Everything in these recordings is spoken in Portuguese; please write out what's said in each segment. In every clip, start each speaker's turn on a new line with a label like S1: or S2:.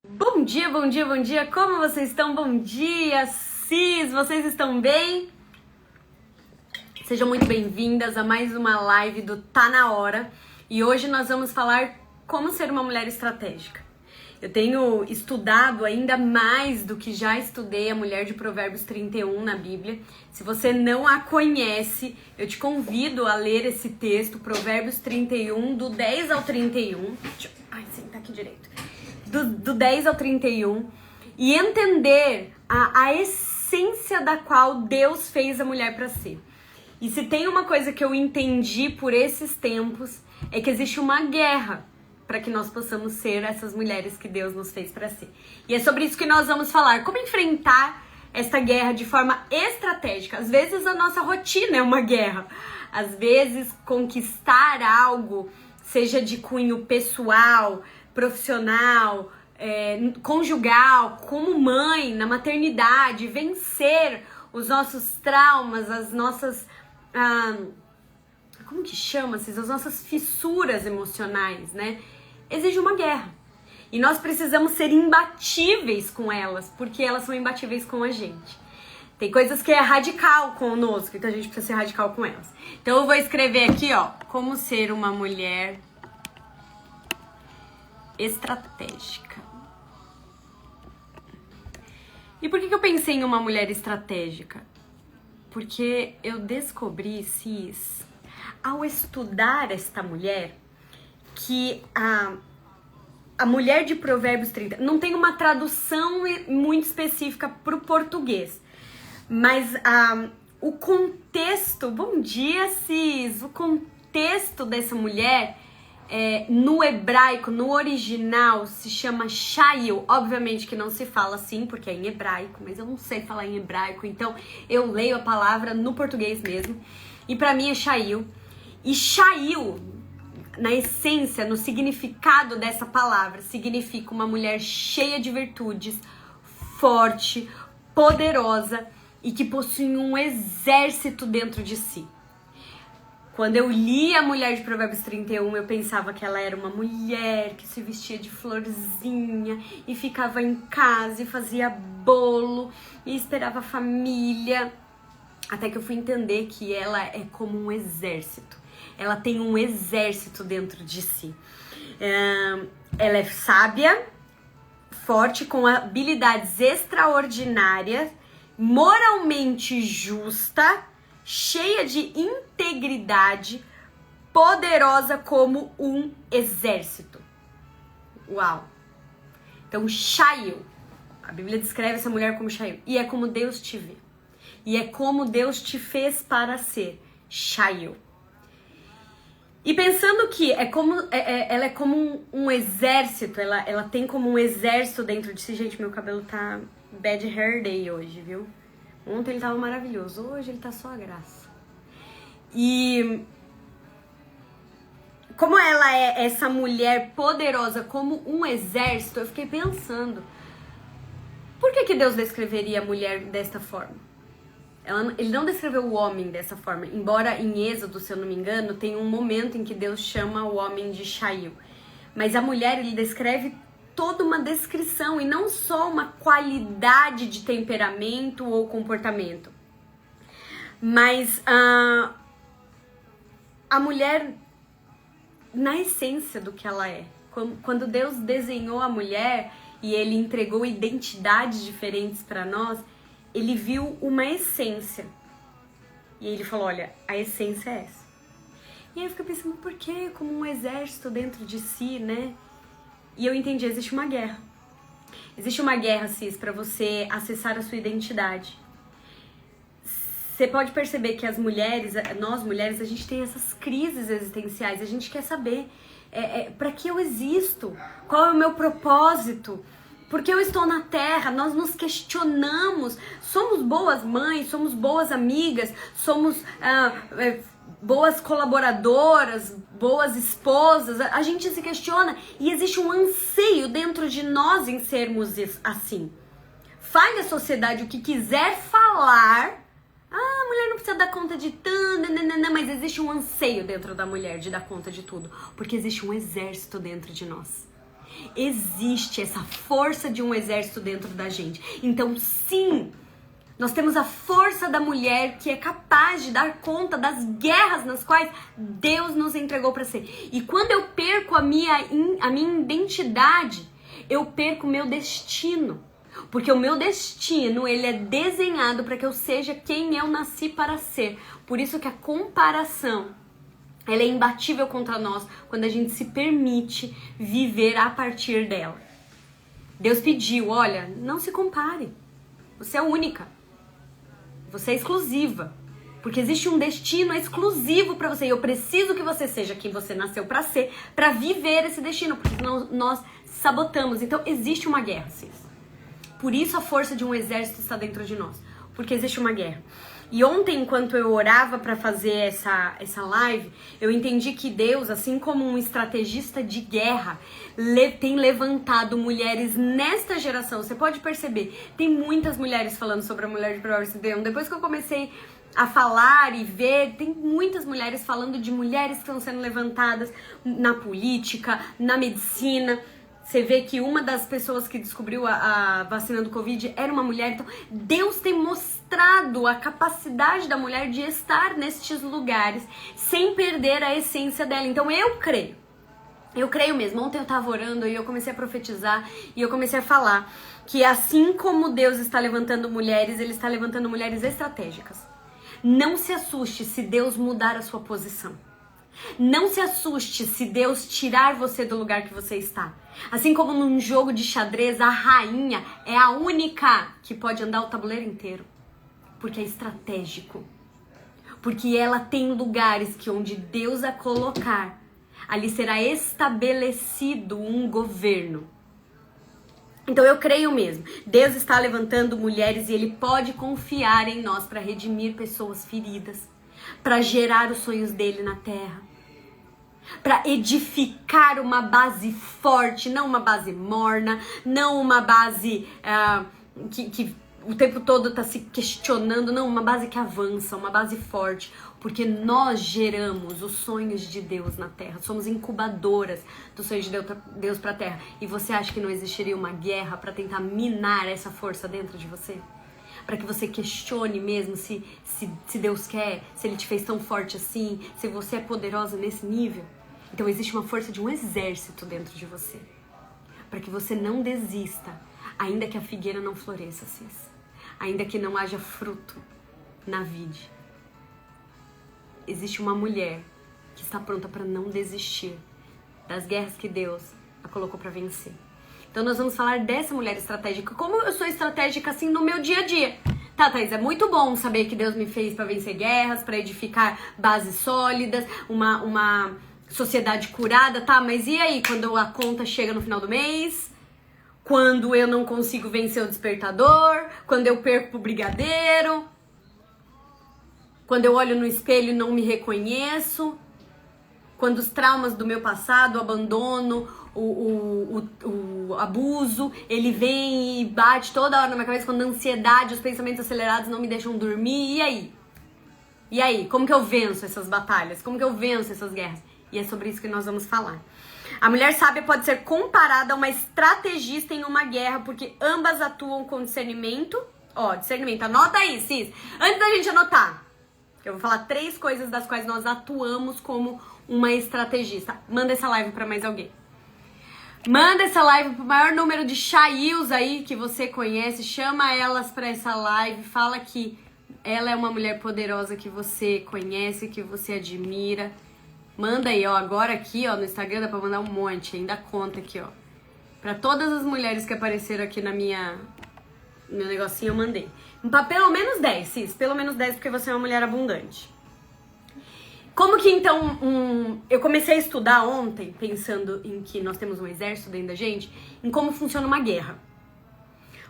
S1: Bom dia, bom dia, bom dia! Como vocês estão? Bom dia, Cis! Vocês estão bem? Sejam muito bem-vindas a mais uma live do Tá Na Hora. E hoje nós vamos falar como ser uma mulher estratégica. Eu tenho estudado ainda mais do que já estudei a mulher de Provérbios 31 na Bíblia. Se você não a conhece, eu te convido a ler esse texto, Provérbios 31, do 10 ao 31. Ai, sentar aqui direito. Do 10 ao 31 e entender a essência da qual Deus fez a mulher para ser. E se tem uma coisa que eu entendi por esses tempos, é que existe uma guerra para que nós possamos ser essas mulheres que Deus nos fez para ser. E é sobre isso que nós vamos falar, como enfrentar esta guerra de forma estratégica. Às vezes a nossa rotina é uma guerra, às vezes conquistar algo, seja de cunho pessoal, profissional, conjugal, como mãe, na maternidade, vencer os nossos traumas, as nossas, como que chama, as nossas fissuras emocionais, né? Exige uma guerra. E nós precisamos ser imbatíveis com elas, porque elas são imbatíveis com a gente. Tem coisas que é radical conosco, então a gente precisa ser radical com elas. Então eu vou escrever aqui, ó, como ser uma mulher estratégica. E por que eu pensei em uma mulher estratégica? Porque eu descobri, Cis, ao estudar esta mulher, que a mulher de Provérbios 30 não tem uma tradução muito específica para o português, mas o contexto, bom dia, Cis, o contexto dessa mulher no hebraico, no original, se chama Shail. Obviamente que não se fala assim, porque é em hebraico, mas eu não sei falar em hebraico, então eu leio a palavra no português mesmo. E pra mim é Shail. E Shail, na essência, no significado dessa palavra, significa uma mulher cheia de virtudes, forte, poderosa e que possui um exército dentro de si. Quando eu li a mulher de Provérbios 31, eu pensava que ela era uma mulher que se vestia de florzinha e ficava em casa e fazia bolo e esperava a família. Até que eu fui entender que ela é como um exército. Ela tem um exército dentro de si. Ela é sábia, forte, com habilidades extraordinárias, moralmente justa, cheia de integridade, poderosa como um exército. Uau! Então, Shail, a Bíblia descreve essa mulher como Shail, e é como Deus te vê. E é como Deus te fez para ser, Shail. E pensando que ela é como um exército, ela tem como um exército dentro de si. Gente, meu cabelo tá bad hair day hoje, viu? Ontem ele tava maravilhoso, hoje ele tá só a graça. E como ela é essa mulher poderosa como um exército, eu fiquei pensando, por que Deus descreveria a mulher desta forma? Ele não descreveu o homem dessa forma, embora em Êxodo, se eu não me engano, tem um momento em que Deus chama o homem de Shail. Mas a mulher, ele descreve toda uma descrição e não só uma qualidade de temperamento ou comportamento. Mas a mulher, na essência do que ela é, quando Deus desenhou a mulher e ele entregou identidades diferentes para nós, ele viu uma essência. E ele falou, olha, a essência é essa. E aí eu fiquei pensando, por que como um exército dentro de si, né? E eu entendi, existe uma guerra. Existe uma guerra, Cis, para você acessar a sua identidade. Você pode perceber que as mulheres, nós mulheres, a gente tem essas crises existenciais. A gente quer saber para que eu existo? Qual é o meu propósito? Por que eu estou na Terra? Nós nos questionamos. Somos boas mães, somos boas amigas, somos boas colaboradoras, boas esposas. A gente se questiona e existe um anseio dentro de nós em sermos assim. Fale a sociedade o que quiser falar. A mulher não precisa dar conta de tudo, mas existe um anseio dentro da mulher de dar conta de tudo, porque existe um exército dentro de nós. Existe essa força de um exército dentro da gente. Então, sim, nós temos a força da mulher que é capaz de dar conta das guerras nas quais Deus nos entregou para ser. E quando eu perco a minha identidade, eu perco o meu destino. Porque o meu destino, ele é desenhado para que eu seja quem eu nasci para ser. Por isso que a comparação, ela é imbatível contra nós quando a gente se permite viver a partir dela. Deus pediu, olha, não se compare. Você é única. Você é exclusiva. Porque existe um destino exclusivo para você. E eu preciso que você seja quem você nasceu para ser, para viver esse destino. Porque senão nós sabotamos. Então existe uma guerra, cis. Por isso a força de um exército está dentro de nós. Porque existe uma guerra. E ontem, enquanto eu orava para fazer essa live, eu entendi que Deus, assim como um estrategista de guerra, tem levantado mulheres nesta geração. Você pode perceber, tem muitas mulheres falando sobre a mulher de Provérbios 31. Depois que eu comecei a falar e ver, tem muitas mulheres falando de mulheres que estão sendo levantadas na política, na medicina. Você vê que uma das pessoas que descobriu a vacina do Covid era uma mulher. Então, Deus tem mostrado a capacidade da mulher de estar nestes lugares sem perder a essência dela. Então, eu creio mesmo. Ontem eu estava orando e eu comecei a profetizar e eu comecei a falar que assim como Deus está levantando mulheres, Ele está levantando mulheres estratégicas. Não se assuste se Deus mudar a sua posição. Não se assuste se Deus tirar você do lugar que você está. Assim como num jogo de xadrez, a rainha é a única que pode andar o tabuleiro inteiro. Porque é estratégico. Porque ela tem lugares que onde Deus a colocar, ali será estabelecido um governo. Então eu creio mesmo. Deus está levantando mulheres e Ele pode confiar em nós para redimir pessoas feridas. Para gerar os sonhos dele na terra, para edificar uma base forte, não uma base morna, não uma base que o tempo todo está se questionando, não, uma base que avança, uma base forte, porque nós geramos os sonhos de Deus na terra, somos incubadoras dos sonhos de Deus para a terra. E você acha que não existiria uma guerra para tentar minar essa força dentro de você? Para que você questione mesmo se Deus quer, se Ele te fez tão forte assim, se você é poderosa nesse nível. Então existe uma força de um exército dentro de você. Para que você não desista, ainda que a figueira não floresça, cis. Ainda que não haja fruto na vide. Existe uma mulher que está pronta para não desistir das guerras que Deus a colocou para vencer. Então nós vamos falar dessa mulher estratégica. Como eu sou estratégica assim no meu dia a dia. Tá, Thaís, é muito bom saber que Deus me fez para vencer guerras, para edificar bases sólidas, uma sociedade curada, tá? Mas e aí quando a conta chega no final do mês? Quando eu não consigo vencer o despertador? Quando eu perco o brigadeiro? Quando eu olho no espelho e não me reconheço? Quando os traumas do meu passado, o abandono, o abuso, ele vem e bate toda hora na minha cabeça, quando a ansiedade, os pensamentos acelerados não me deixam dormir, e aí? E aí? Como que eu venço essas batalhas? Como que eu venço essas guerras? E é sobre isso que nós vamos falar. A mulher sábia pode ser comparada a uma estrategista em uma guerra, porque ambas atuam com discernimento. Ó, discernimento, anota aí, cis. Antes da gente anotar, eu vou falar 3 coisas das quais nós atuamos como uma estrategista. Manda essa live pra mais alguém. Manda essa live pro maior número de Chails aí que você conhece. Chama elas pra essa live. Fala que ela é uma mulher poderosa que você conhece, que você admira. Manda aí, ó. Agora aqui, ó, no Instagram dá pra mandar um monte. Ainda conta aqui, ó. Pra todas as mulheres que apareceram aqui no meu negocinho, eu mandei. Pra pelo menos 10, cis. Pelo menos 10, porque você é uma mulher abundante. Como que então, eu comecei a estudar ontem, pensando em que nós temos um exército dentro da gente, em como funciona uma guerra.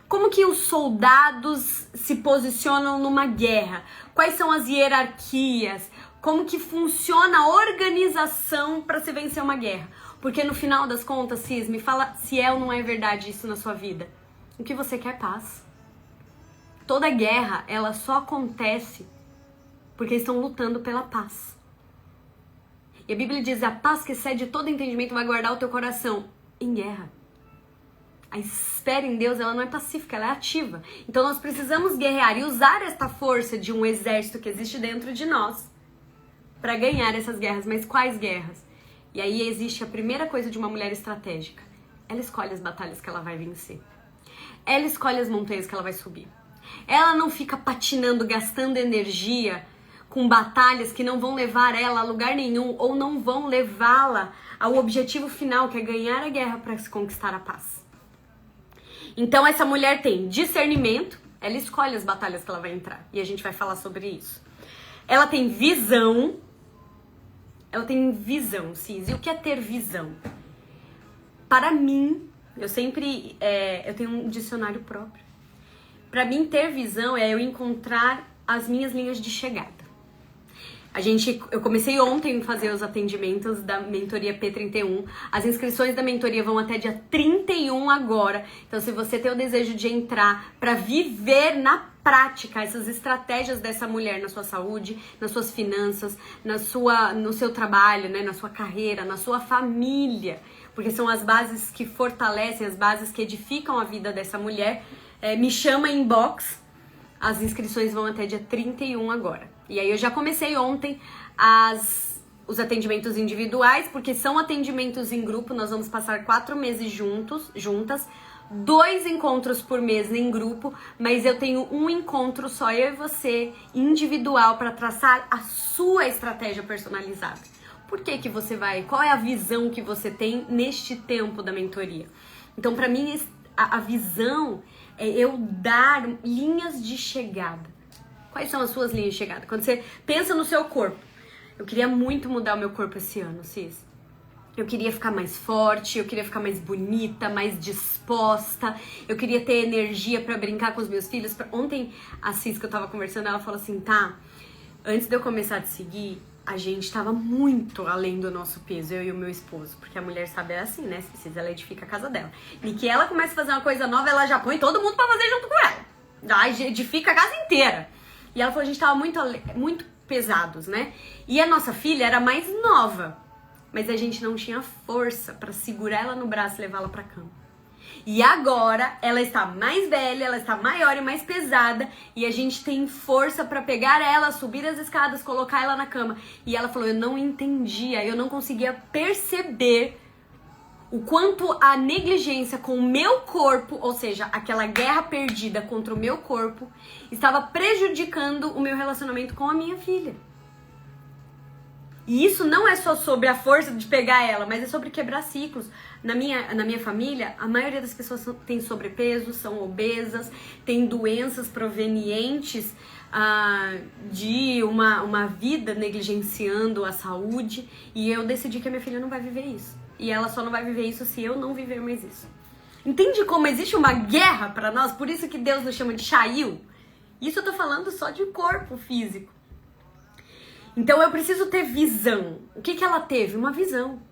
S1: Como que os soldados se posicionam numa guerra? Quais são as hierarquias? Como que funciona a organização para se vencer uma guerra? Porque no final das contas, Cis, me fala se é ou não é verdade isso na sua vida. O que você quer é paz. Toda guerra, ela só acontece porque estão lutando pela paz. E a Bíblia diz, a paz que excede todo entendimento vai guardar o teu coração em guerra. A espera em Deus, ela não é pacífica, ela é ativa. Então nós precisamos guerrear e usar esta força de um exército que existe dentro de nós para ganhar essas guerras. Mas quais guerras? E aí existe a primeira coisa de uma mulher estratégica. Ela escolhe as batalhas que ela vai vencer. Ela escolhe as montanhas que ela vai subir. Ela não fica patinando, gastando energia com batalhas que não vão levar ela a lugar nenhum ou não vão levá-la ao objetivo final, que é ganhar a guerra para se conquistar a paz. Então essa mulher tem discernimento, ela escolhe as batalhas que ela vai entrar. E a gente vai falar sobre isso. Ela tem visão. Cis. E o que é ter visão? Para mim, eu tenho um dicionário próprio. Para mim, ter visão é eu encontrar as minhas linhas de chegada. Eu comecei ontem a fazer os atendimentos da mentoria P31. As inscrições da mentoria vão até dia 31 agora. Então, se você tem o desejo de entrar para viver na prática essas estratégias dessa mulher na sua saúde, nas suas finanças, no seu trabalho, né, na sua carreira, na sua família, porque são as bases que fortalecem, as bases que edificam a vida dessa mulher, me chama em inbox. As inscrições vão até dia 31 agora. E aí eu já comecei ontem os atendimentos individuais, porque são atendimentos em grupo. Nós vamos passar 4 meses juntas, 2 encontros por mês em grupo, mas eu tenho um encontro só, eu e você, individual, para traçar a sua estratégia personalizada. Por que você vai? Qual é a visão que você tem neste tempo da mentoria? Então, para mim, a visão é eu dar linhas de chegada. Quais são as suas linhas de chegada? Quando você pensa no seu corpo. Eu queria muito mudar o meu corpo esse ano, Cis. Eu queria ficar mais forte, eu queria ficar mais bonita, mais disposta. Eu queria ter energia pra brincar com os meus filhos. Ontem, a Cis, que eu tava conversando, ela falou assim, tá, antes de eu começar a te seguir, a gente tava muito além do nosso peso, eu e o meu esposo. Porque a mulher sabe, é assim, né, Cis? Ela edifica a casa dela. E que ela começa a fazer uma coisa nova, ela já põe todo mundo pra fazer junto com ela. Ela edifica a casa inteira. E ela falou, a gente tava muito pesados, né? E a nossa filha era mais nova, mas a gente não tinha força pra segurar ela no braço e levá-la pra cama. E agora ela está mais velha, ela está maior e mais pesada, e a gente tem força pra pegar ela, subir as escadas, colocar ela na cama. E ela falou, eu não entendia, eu não conseguia perceber o quanto a negligência com o meu corpo, ou seja, aquela guerra perdida contra o meu corpo, estava prejudicando o meu relacionamento com a minha filha. E isso não é só sobre a força de pegar ela, mas é sobre quebrar ciclos. Na minha família, a maioria das pessoas tem sobrepeso, são obesas, tem doenças provenientes de uma vida negligenciando a saúde. E eu decidi que a minha filha não vai viver isso. E ela só não vai viver isso se eu não viver mais isso. Entende como existe uma guerra pra nós? Por isso que Deus nos chama de Shail. Isso eu tô falando só de corpo físico. Então eu preciso ter visão. O que ela teve? Uma visão.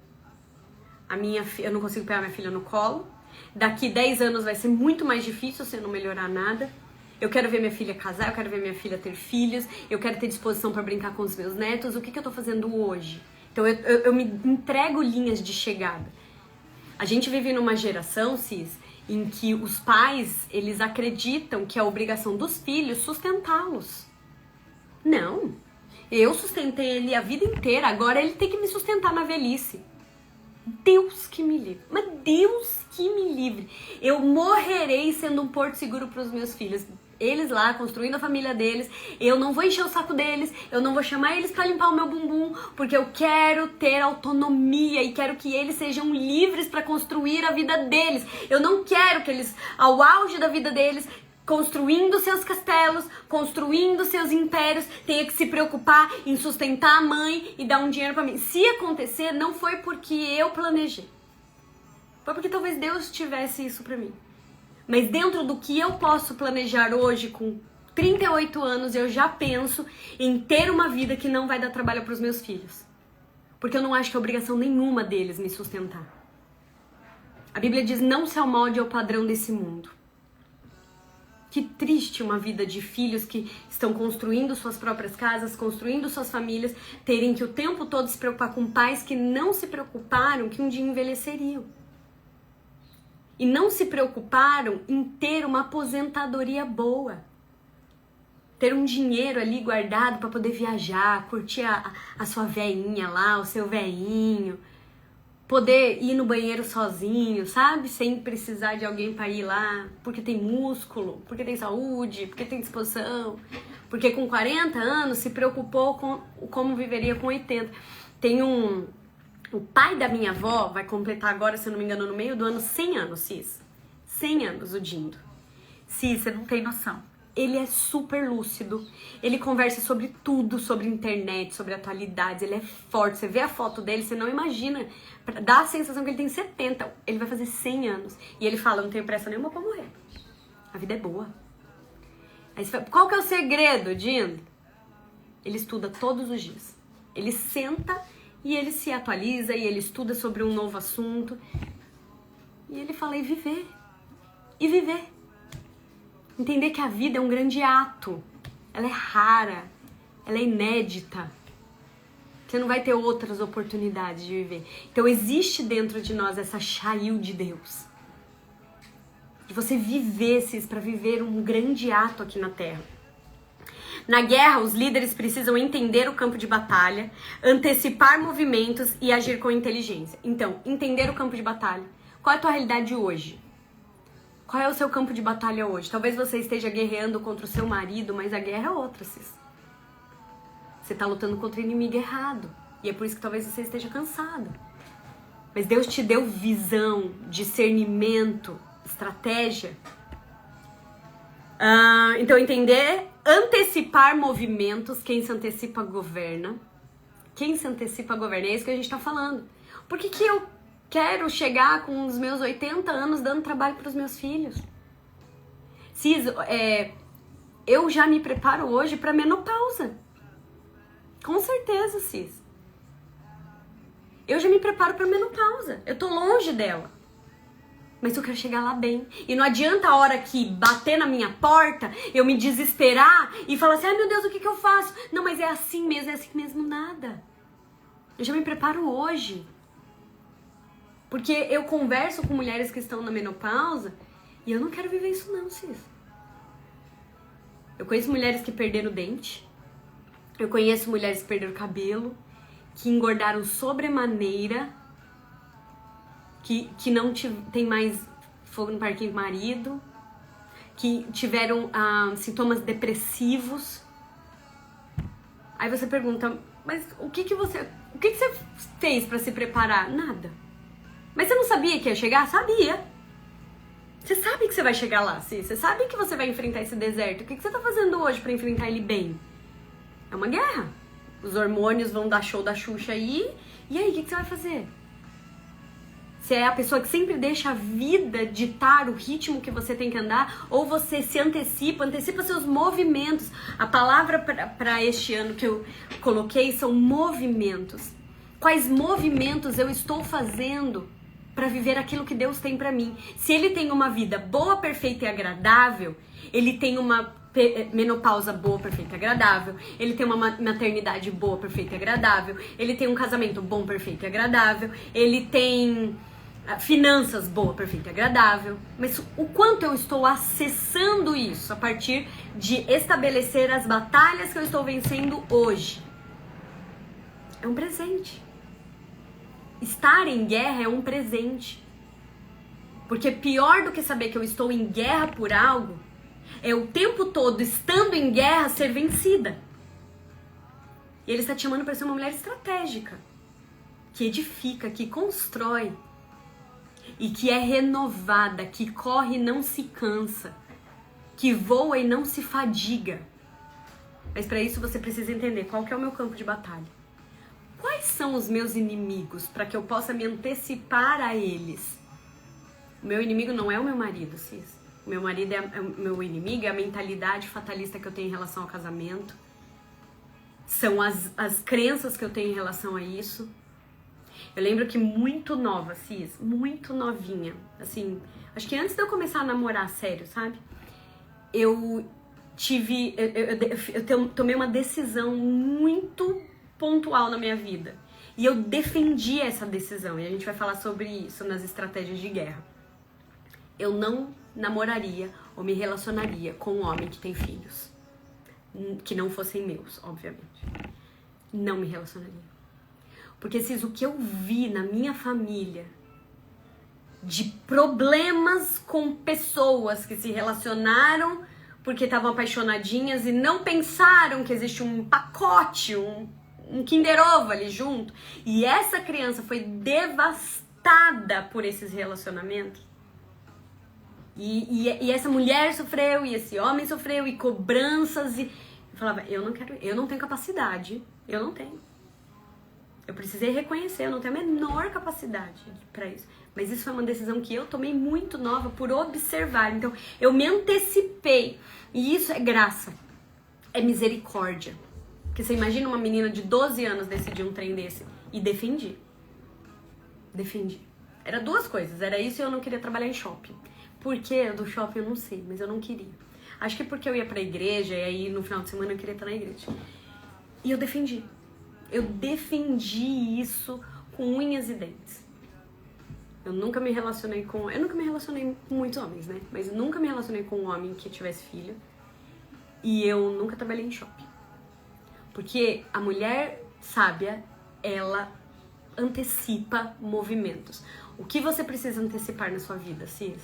S1: Eu não consigo pegar minha filha no colo. Daqui 10 anos vai ser muito mais difícil se eu não melhorar nada. Eu quero ver minha filha casar, eu quero ver minha filha ter filhos, eu quero ter disposição pra brincar com os meus netos. O que eu tô fazendo hoje? Então eu me entrego linhas de chegada. A gente vive numa geração, Cis, em que os pais, eles acreditam que é a obrigação dos filhos sustentá-los. Não. Eu sustentei ele a vida inteira, agora ele tem que me sustentar na velhice. Deus que me livre. Mas Deus que me livre. Eu morrerei sendo um porto seguro para os meus filhos. Eles lá, construindo a família deles. Eu não vou encher o saco deles. Eu não vou chamar eles para limpar o meu bumbum. Porque eu quero ter autonomia e quero que eles sejam livres para construir a vida deles. Eu não quero que eles, ao auge da vida deles, construindo seus castelos, construindo seus impérios, tenha que se preocupar em sustentar a mãe e dar um dinheiro pra mim. Se acontecer, não foi porque eu planejei. Foi porque talvez Deus tivesse isso pra mim. Mas dentro do que eu posso planejar hoje, com 38 anos, eu já penso em ter uma vida que não vai dar trabalho pros meus filhos. Porque eu não acho que é obrigação nenhuma deles me sustentar. A Bíblia diz, não se amolde ao padrão desse mundo. Que triste uma vida de filhos que estão construindo suas próprias casas, construindo suas famílias, terem que o tempo todo se preocupar com pais que não se preocuparam que um dia envelheceriam. e não se preocuparam em ter uma aposentadoria boa. Ter um dinheiro ali guardado para poder viajar, curtir a sua veinha lá, o seu veinho, poder ir no banheiro sozinho, sabe? Sem precisar de alguém para ir lá, porque tem músculo, porque tem saúde, porque tem disposição, porque com 40 anos se preocupou com como viveria com 80. Tem o pai da minha avó vai completar agora, se eu não me engano, no meio do ano 100 anos, Cis. 100 anos, o Dindo. Cis, você não tem noção. Ele é super lúcido, ele conversa sobre tudo, sobre internet, sobre atualidades, ele é forte. Você vê a foto dele, você não imagina, dá a sensação que ele tem 70, ele vai fazer 100 anos. E ele fala, não tenho pressa nenhuma pra morrer, a vida é boa. Aí você fala, qual que é o segredo, Dindo? Ele estuda todos os dias, ele senta e ele se atualiza e ele estuda sobre um novo assunto. E ele fala, e viver, e viver. Entender que a vida é um grande ato. Ela é rara. Ela é inédita. Você não vai ter outras oportunidades de viver. Então existe dentro de nós essa chayil de Deus. De você viver, para viver um grande ato aqui na Terra. Na guerra, os líderes precisam entender o campo de batalha, antecipar movimentos e agir com inteligência. Então, entender o campo de batalha. Qual é a tua realidade hoje? Qual é o seu campo de batalha hoje? Talvez você esteja guerreando contra o seu marido, mas a guerra é outra, Cis. Você está lutando contra o inimigo errado. E é por isso que talvez você esteja cansado. Mas Deus te deu visão, discernimento, estratégia. Então, entender, antecipar movimentos. Quem se antecipa, governa. Quem se antecipa, governa. É isso que a gente está falando. Por que eu quero chegar com os meus 80 anos dando trabalho para os meus filhos? Cis, eu já me preparo hoje para menopausa. Com certeza, Cis. Eu já me preparo para menopausa. Eu tô longe dela. Mas eu quero chegar lá bem. E não adianta a hora que bater na minha porta, eu me desesperar e falar assim, ai meu Deus, o que eu faço? Não, mas é assim mesmo nada. Eu já me preparo hoje. Porque eu converso com mulheres que estão na menopausa e eu não quero viver isso não, Cis. Eu conheço mulheres que perderam o dente. Eu conheço mulheres que perderam o cabelo, que engordaram sobremaneira, que não tem mais fogo no parquinho do marido, que tiveram sintomas depressivos. Aí você pergunta, mas o que você fez para se preparar? Nada. Mas você não sabia que ia chegar? Sabia. Você sabe que você vai chegar lá, Cis. Você sabe que você vai enfrentar esse deserto. O que você tá fazendo hoje pra enfrentar ele bem? É uma guerra. Os hormônios vão dar show da Xuxa aí. E aí, o que você vai fazer? Você é a pessoa que sempre deixa a vida ditar o ritmo que você tem que andar? Ou você se antecipa seus movimentos? A palavra para este ano que eu coloquei são movimentos. Quais movimentos eu estou fazendo para viver aquilo que Deus tem para mim? Se ele tem uma vida boa, perfeita e agradável, ele tem uma menopausa boa, perfeita e agradável, ele tem uma maternidade boa, perfeita e agradável, ele tem um casamento bom, perfeito e agradável, ele tem finanças boa, perfeita e agradável. Mas o quanto eu estou acessando isso a partir de estabelecer as batalhas que eu estou vencendo hoje? É um presente. Estar em guerra é um presente. Porque pior do que saber que eu estou em guerra por algo é o tempo todo, estando em guerra, ser vencida. E ele está te chamando para ser uma mulher estratégica, que edifica, que constrói e que é renovada, que corre e não se cansa, que voa e não se fadiga. Mas para isso você precisa entender qual que é o meu campo de batalha. Quais são os meus inimigos para que eu possa me antecipar a eles? O meu inimigo não é o meu marido, Cis. O meu marido é o meu inimigo, é a mentalidade fatalista que eu tenho em relação ao casamento. São as crenças que eu tenho em relação a isso. Eu lembro que muito nova, Cis, muito novinha, assim, acho que antes de eu começar a namorar sério, sabe? Eu tomei uma decisão muito pontual na minha vida. E eu defendi essa decisão. E a gente vai falar sobre isso nas estratégias de guerra. eu não namoraria ou me relacionaria com um homem que tem filhos. Que não fossem meus, obviamente. Não me relacionaria. Porque, Cis, o que eu vi na minha família de problemas com pessoas que se relacionaram porque estavam apaixonadinhas e não pensaram que existe um pacote, um Kinder Ovo ali junto. E essa criança foi devastada por esses relacionamentos. E essa mulher sofreu, e esse homem sofreu, e cobranças, e eu falava, eu não tenho capacidade, eu não tenho. Eu precisei reconhecer, eu não tenho a menor capacidade pra isso. Mas isso foi uma decisão que eu tomei muito nova por observar. Então, eu me antecipei. E isso é graça, é misericórdia. Porque você imagina uma menina de 12 anos decidir um trem desse. E defendi. Era duas coisas, era isso e eu não queria trabalhar em shopping. Por que do shopping eu não sei, mas eu não queria. Acho que porque eu ia pra igreja e aí no final de semana eu queria estar na igreja. E eu defendi. Eu defendi isso com unhas e dentes. Eu nunca me relacionei com muitos homens, né? Mas eu nunca me relacionei com um homem que tivesse filho. E eu nunca trabalhei em shopping. Porque a mulher sábia, ela antecipa movimentos. O que você precisa antecipar na sua vida, Cis?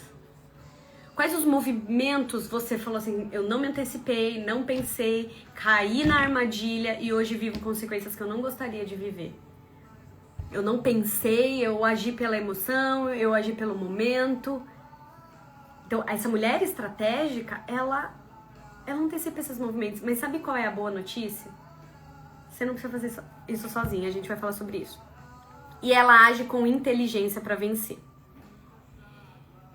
S1: Quais os movimentos você falou assim, eu não me antecipei, não pensei, caí na armadilha e hoje vivo consequências que eu não gostaria de viver? Eu não pensei, eu agi pela emoção, eu agi pelo momento. Então, essa mulher estratégica, ela antecipa esses movimentos. Mas sabe qual é a boa notícia? Você não precisa fazer isso sozinha, a gente vai falar sobre isso. E ela age com inteligência pra vencer.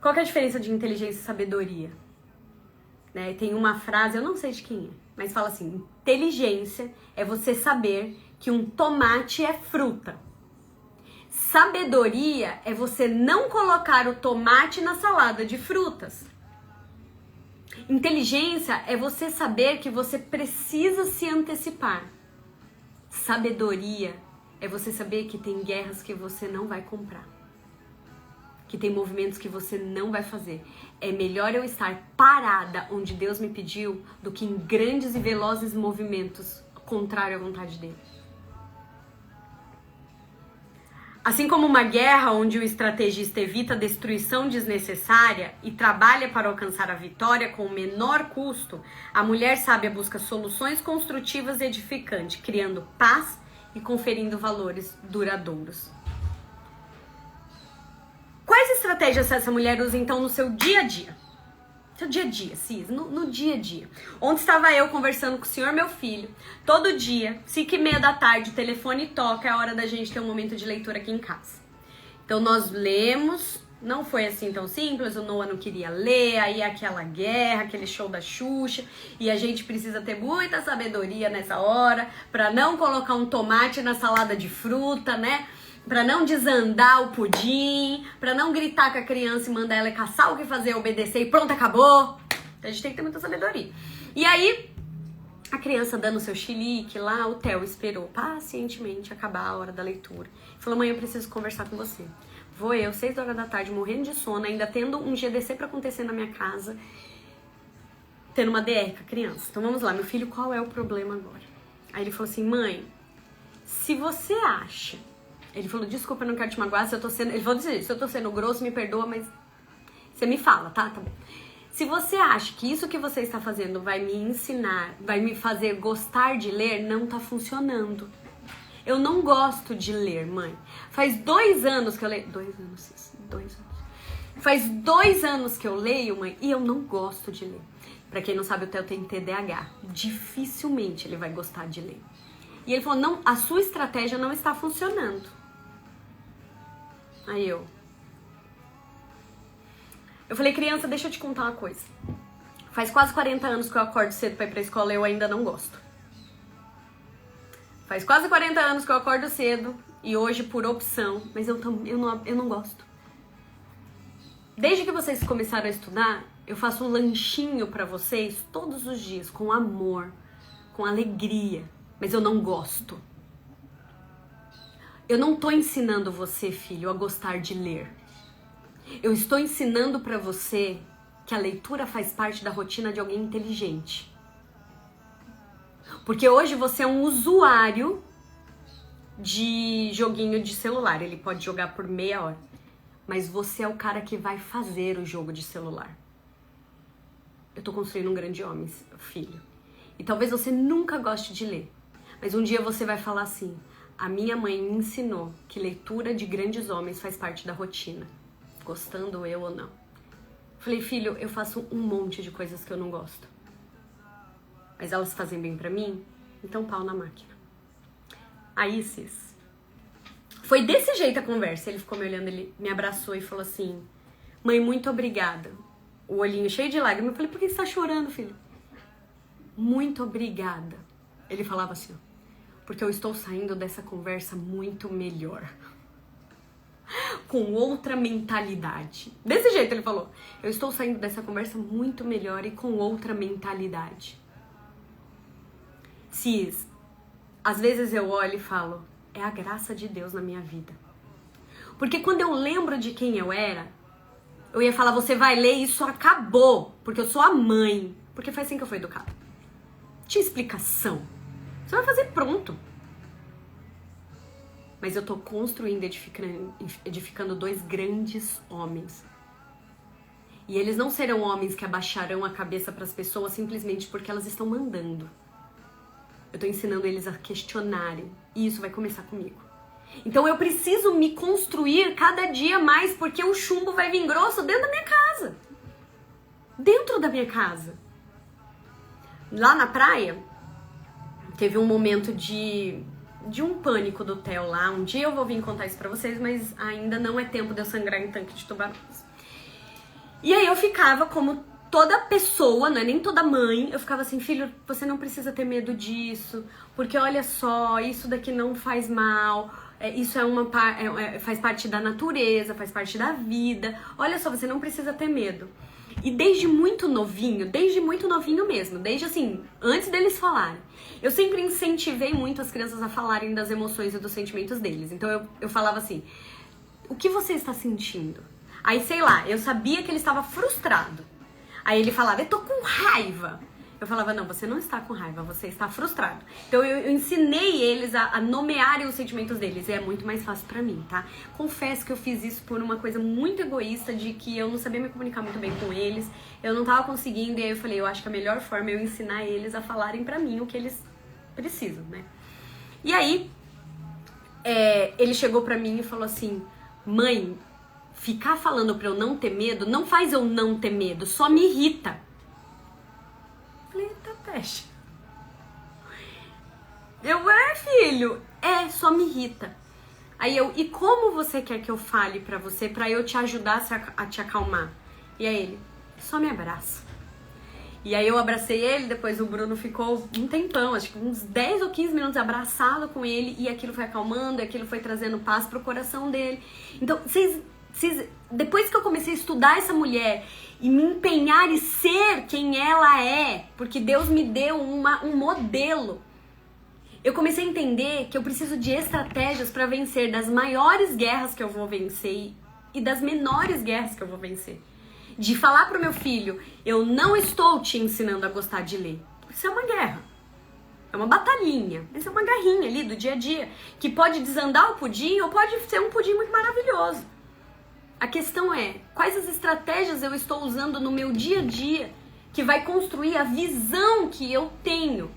S1: Qual que é a diferença de inteligência e sabedoria? Né? Tem uma frase, eu não sei de quem é, mas fala assim, inteligência é você saber que um tomate é fruta. Sabedoria é você não colocar o tomate na salada de frutas. Inteligência é você saber que você precisa se antecipar. Sabedoria é você saber que tem guerras que você não vai comprar. Que tem movimentos que você não vai fazer. É melhor eu estar parada onde Deus me pediu do que em grandes e velozes movimentos contrário à vontade dele. Assim como uma guerra onde o estrategista evita a destruição desnecessária e trabalha para alcançar a vitória com o menor custo, a mulher sábia busca soluções construtivas e edificantes, criando paz e conferindo valores duradouros. Quais estratégias essa mulher usa então no seu dia a dia? Seu dia a dia, Cis, no dia a dia. Ontem estava eu conversando com o senhor, meu filho. Todo dia, 5:30 da tarde, o telefone toca, é a hora da gente ter um momento de leitura aqui em casa. Então nós lemos, não foi assim tão simples, o Noah não queria ler, aí aquela guerra, aquele show da Xuxa, e a gente precisa ter muita sabedoria nessa hora, pra não colocar um tomate na salada de fruta, né? Pra não desandar o pudim, pra não gritar com a criança e mandar ela caçar o que fazer, obedecer e pronto, acabou. Então a gente tem que ter muita sabedoria. E aí, a criança dando seu chilique lá, o Theo esperou pacientemente acabar a hora da leitura. Falou, mãe, eu preciso conversar com você. Vou eu, 6 horas da tarde, morrendo de sono, ainda tendo um GDC pra acontecer na minha casa, tendo uma DR com a criança. Então vamos lá, meu filho, qual é o problema agora? Aí ele falou assim, mãe, se você acha... Ele falou, desculpa, eu não quero te magoar, se eu tô sendo... Ele falou assim, se eu tô sendo grosso, me perdoa, mas você me fala, tá? Tá bom. Se você acha que isso que você está fazendo vai me ensinar, vai me fazer gostar de ler, não tá funcionando. Eu não gosto de ler, mãe. Faz 2 anos que eu leio... 2 anos, 2 anos. Faz 2 anos que eu leio, mãe, e eu não gosto de ler. Pra quem não sabe, o Theo tem TDAH. Dificilmente ele vai gostar de ler. E ele falou, não, a sua estratégia não está funcionando. Aí eu falei, criança, deixa eu te contar uma coisa. Faz quase 40 anos que eu acordo cedo pra ir pra escola e eu ainda não gosto. Faz quase 40 anos que eu acordo cedo e hoje por opção, mas eu não gosto. Desde que vocês começaram a estudar, eu faço um lanchinho pra vocês todos os dias, com amor, com alegria, mas eu não gosto. Eu não tô ensinando você, filho, a gostar de ler. Eu estou ensinando pra você que a leitura faz parte da rotina de alguém inteligente. Porque hoje você é um usuário de joguinho de celular. Ele pode jogar por meia hora. Mas você é o cara que vai fazer o jogo de celular. Eu tô construindo um grande homem, filho. E talvez você nunca goste de ler. Mas um dia você vai falar assim: a minha mãe me ensinou que leitura de grandes homens faz parte da rotina. Gostando eu ou não. Falei, filho, eu faço um monte de coisas que eu não gosto. Mas elas fazem bem pra mim? Então pau na máquina. Aí, cis, foi desse jeito a conversa. Ele ficou me olhando, ele me abraçou e falou assim: mãe, muito obrigada. O olhinho cheio de lágrimas. Eu falei, por que você tá chorando, filho? Muito obrigada. Ele falava assim, ó, porque eu estou saindo dessa conversa muito melhor. Com outra mentalidade. Desse jeito ele falou. Eu estou saindo dessa conversa muito melhor e com outra mentalidade. Cis, às vezes eu olho e falo, é a graça de Deus na minha vida. Porque quando eu lembro de quem eu era, eu ia falar, você vai ler e isso acabou, porque eu sou a mãe. Porque foi assim que eu fui educada. Tinha explicação. Você vai fazer pronto. Mas eu tô construindo, edificando dois grandes homens. E eles não serão homens que abaixarão a cabeça para as pessoas simplesmente porque elas estão mandando. Eu tô ensinando eles a questionarem. E isso vai começar comigo. Então eu preciso me construir cada dia mais, porque o chumbo vai vir grosso dentro da minha casa. Dentro da minha casa. Lá na praia, teve um momento de um pânico do Theo lá. Um dia eu vou vir contar isso pra vocês, mas ainda não é tempo de eu sangrar em tanque de tubarões. E aí eu ficava como toda pessoa, não é nem toda mãe, eu ficava assim, filho, você não precisa ter medo disso, porque olha só, isso daqui não faz mal, isso faz parte da natureza, faz parte da vida, olha só, você não precisa ter medo. E desde muito novinho mesmo, desde assim, antes deles falarem, eu sempre incentivei muito as crianças a falarem das emoções e dos sentimentos deles. Então eu falava assim, o que você está sentindo? Aí, sei lá, eu sabia que ele estava frustrado. Aí ele falava, eu tô com raiva. Eu falava, não, você não está com raiva, você está frustrado. Então eu ensinei eles a nomearem os sentimentos deles. E é muito mais fácil pra mim, tá? Confesso que eu fiz isso por uma coisa muito egoísta, de que eu não sabia me comunicar muito bem com eles. Eu não tava conseguindo, e aí eu falei, eu acho que a melhor forma é eu ensinar eles a falarem pra mim o que eles precisam, né? E aí, ele chegou pra mim e falou assim, mãe, ficar falando pra eu não ter medo não faz eu não ter medo, só me irrita. Falei, eita peste. Filho, só me irrita. Aí e como você quer que eu fale pra você, pra eu te ajudar a te acalmar? E aí ele, só me abraça. E aí eu abracei ele, depois o Bruno ficou um tempão, acho que uns 10 ou 15 minutos abraçado com ele, e aquilo foi acalmando, e aquilo foi trazendo paz pro coração dele. Então, depois que eu comecei a estudar essa mulher e me empenhar e ser quem ela é, porque Deus me deu um modelo, eu comecei a entender que eu preciso de estratégias para vencer das maiores guerras que eu vou vencer e das menores guerras que eu vou vencer. De falar pro meu filho, eu não estou te ensinando a gostar de ler. Isso é uma guerra. É uma batalhinha. Isso é uma guerrinha ali do dia a dia, que pode desandar o pudim ou pode ser um pudim muito maravilhoso. A questão é, quais as estratégias eu estou usando no meu dia a dia que vai construir a visão que eu tenho?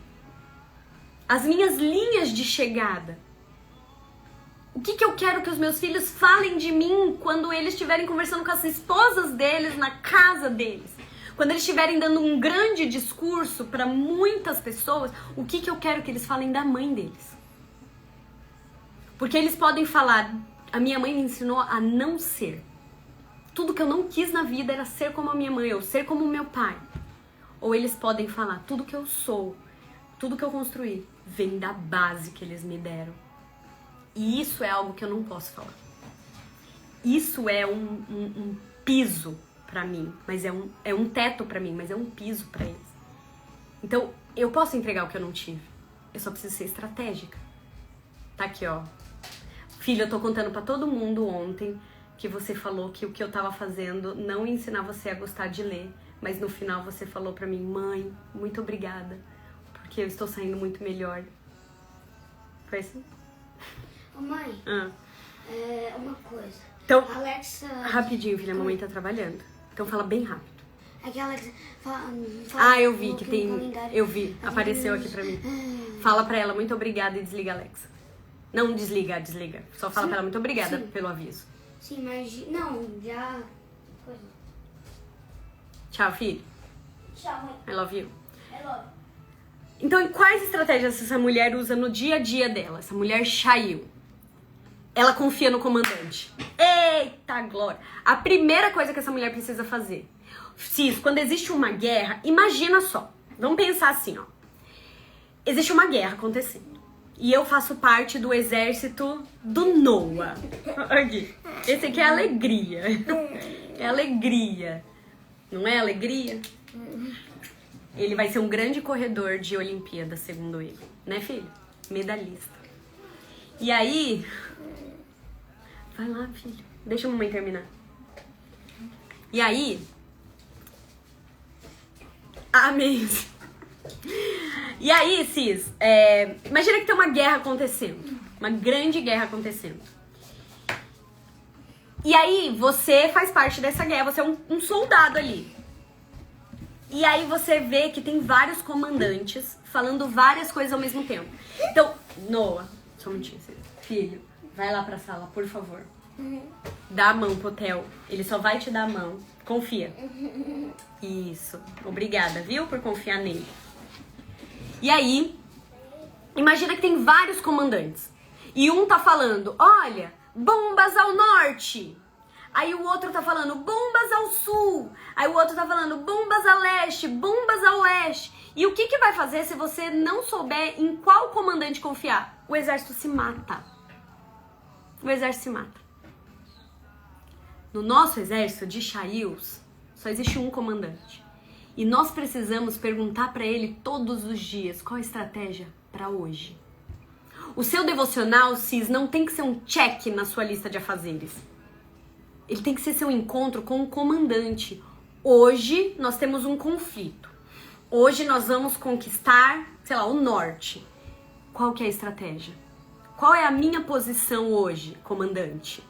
S1: As minhas linhas de chegada. O que eu quero que os meus filhos falem de mim quando eles estiverem conversando com as esposas deles na casa deles? Quando eles estiverem dando um grande discurso para muitas pessoas, o que eu quero que eles falem da mãe deles? Porque eles podem falar, a minha mãe me ensinou a não ser. Tudo que eu não quis na vida era ser como a minha mãe, ou ser como o meu pai. Ou eles podem falar, tudo que eu sou, tudo que eu construí, vem da base que eles me deram. E isso é algo que eu não posso falar. Isso é um piso pra mim, mas é um teto pra mim, mas é um piso pra eles. Então, eu posso entregar o que eu não tive. Eu só preciso ser estratégica. Tá aqui, ó. Filha, eu tô contando pra todo mundo ontem que você falou que o que eu tava fazendo não ia ensinar você a gostar de ler, mas no final você falou pra mim, mãe, muito obrigada, porque eu estou saindo muito melhor. Foi assim?
S2: Ô mãe, uma coisa.
S1: Então,
S2: Alexa...
S1: rapidinho, filha, a mamãe tá trabalhando. Então fala bem rápido.
S2: É que a Alexa
S1: eu vi que tem... Eu vi, apareceu aqui pra mim. Fala pra ela, muito obrigada e desliga a Alexa. Não desliga. Só fala pra ela, muito obrigada pelo aviso.
S2: Sim, mas... Não, já...
S1: Tchau, filho.
S2: Tchau, mãe.
S1: I love you.
S2: I love.
S1: Então, e quais estratégias essa mulher usa no dia a dia dela? Essa mulher Shail. Ela confia no comandante. Eita glória! A primeira coisa que essa mulher precisa fazer. Cis, quando existe uma guerra, imagina só. Vamos pensar assim, ó. Existe uma guerra acontecendo. E eu faço parte do exército do Noah. Aqui. Esse aqui é alegria. É alegria. Não é alegria? Ele vai ser um grande corredor de Olimpíada, segundo ele. Né, filho? Medalhista. E aí... Vai lá, filho. Deixa a mamãe terminar. E aí... Amém. E aí, Cis, imagina que tem uma guerra acontecendo. Uma grande guerra acontecendo. E aí, você faz parte dessa guerra. Você é um soldado ali. E aí você vê que tem vários comandantes falando várias coisas ao mesmo tempo. Então, Noah, só um minutinho, filho, vai lá pra sala, por favor. Dá a mão pro Theo. Ele só vai te dar a mão. Confia. Isso. Obrigada, viu? Por confiar nele. E aí, imagina que tem vários comandantes. E um tá falando, olha, bombas ao norte. Aí o outro tá falando, bombas ao sul. Aí o outro tá falando, bombas a leste, bombas a oeste. E o que que vai fazer se você não souber em qual comandante confiar? O exército se mata. O exército se mata. No nosso exército de Shails, só existe um comandante. E nós precisamos perguntar para ele todos os dias qual a estratégia para hoje. O seu devocional, Cis, não tem que ser um check na sua lista de afazeres. Ele tem que ser seu encontro com o comandante. Hoje nós temos um conflito. Hoje nós vamos conquistar, sei lá, o norte. Qual que é a estratégia? Qual é a minha posição hoje, comandante?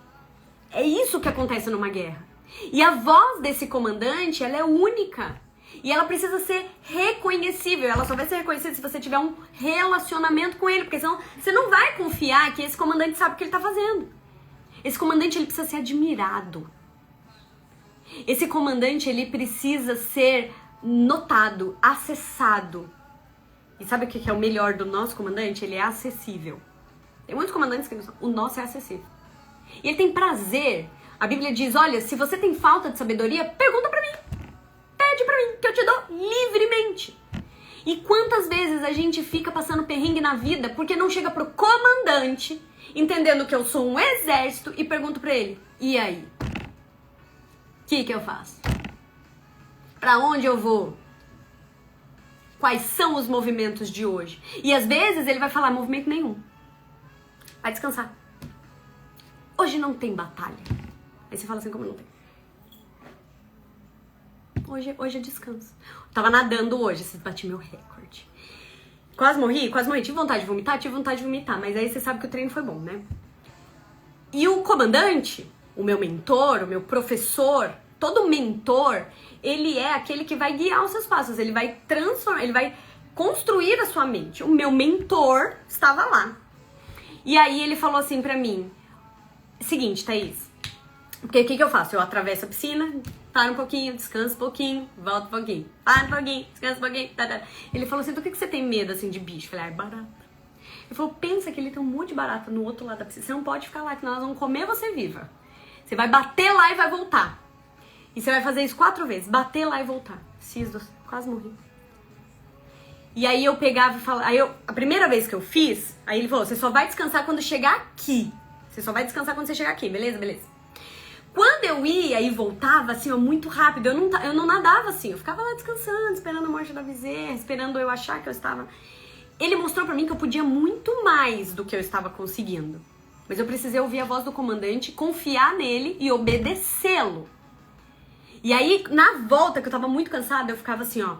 S1: É isso que acontece numa guerra. E a voz desse comandante, ela é única. E ela precisa ser reconhecível. Ela só vai ser reconhecida se você tiver um relacionamento com ele. Porque senão você não vai confiar que esse comandante sabe o que ele está fazendo. Esse comandante, ele precisa ser admirado. Esse comandante, ele precisa ser notado, acessado. E sabe o que é o melhor do nosso comandante? Ele é acessível. Tem muitos comandantes que não são. O nosso é acessível. E ele tem prazer. A Bíblia diz, olha, se você tem falta de sabedoria, pergunta pra mim. Pede pra mim, que eu te dou livremente. E quantas vezes a gente fica passando perrengue na vida porque não chega pro comandante, entendendo que eu sou um exército, e pergunto pra ele, e aí? O que eu faço? Pra onde eu vou? Quais são os movimentos de hoje? E às vezes ele vai falar, movimento nenhum. Vai descansar. Hoje não tem batalha. Aí você fala assim, como não tem? Hoje é descanso. Eu tava nadando hoje, você bati meu recorde. Quase morri. Tive vontade de vomitar, mas aí você sabe que o treino foi bom, né? E o comandante, o meu mentor, o meu professor, todo mentor, ele é aquele que vai guiar os seus passos, ele vai transformar, ele vai construir a sua mente. O meu mentor estava lá. E aí ele falou assim pra mim, seguinte, Thaís, porque o que eu faço? Eu atravesso a piscina, paro um pouquinho, descanso um pouquinho, volto um pouquinho, paro um pouquinho, descanso um pouquinho, Ele falou assim, do que você tem medo, assim, de bicho? Eu falei, barata. Ele falou, pensa que ele tem um monte de barata no outro lado da piscina, você não pode ficar lá, que nós vamos comer você viva. Você vai bater lá e vai voltar. E você vai fazer isso 4 vezes, bater lá e voltar. Quase morri. E aí eu pegava e falava, a primeira vez que eu fiz, aí ele falou, você só vai descansar quando chegar aqui. Você só vai descansar quando você chegar aqui, beleza? Quando eu ia e voltava, assim, ó, muito rápido, eu não nadava assim, eu ficava lá descansando, esperando a morte da bezerra, esperando eu achar que eu estava... Ele mostrou pra mim que eu podia muito mais do que eu estava conseguindo. Mas eu precisei ouvir a voz do comandante, confiar nele e obedecê-lo. E aí, na volta, que eu tava muito cansada, eu ficava assim, ó.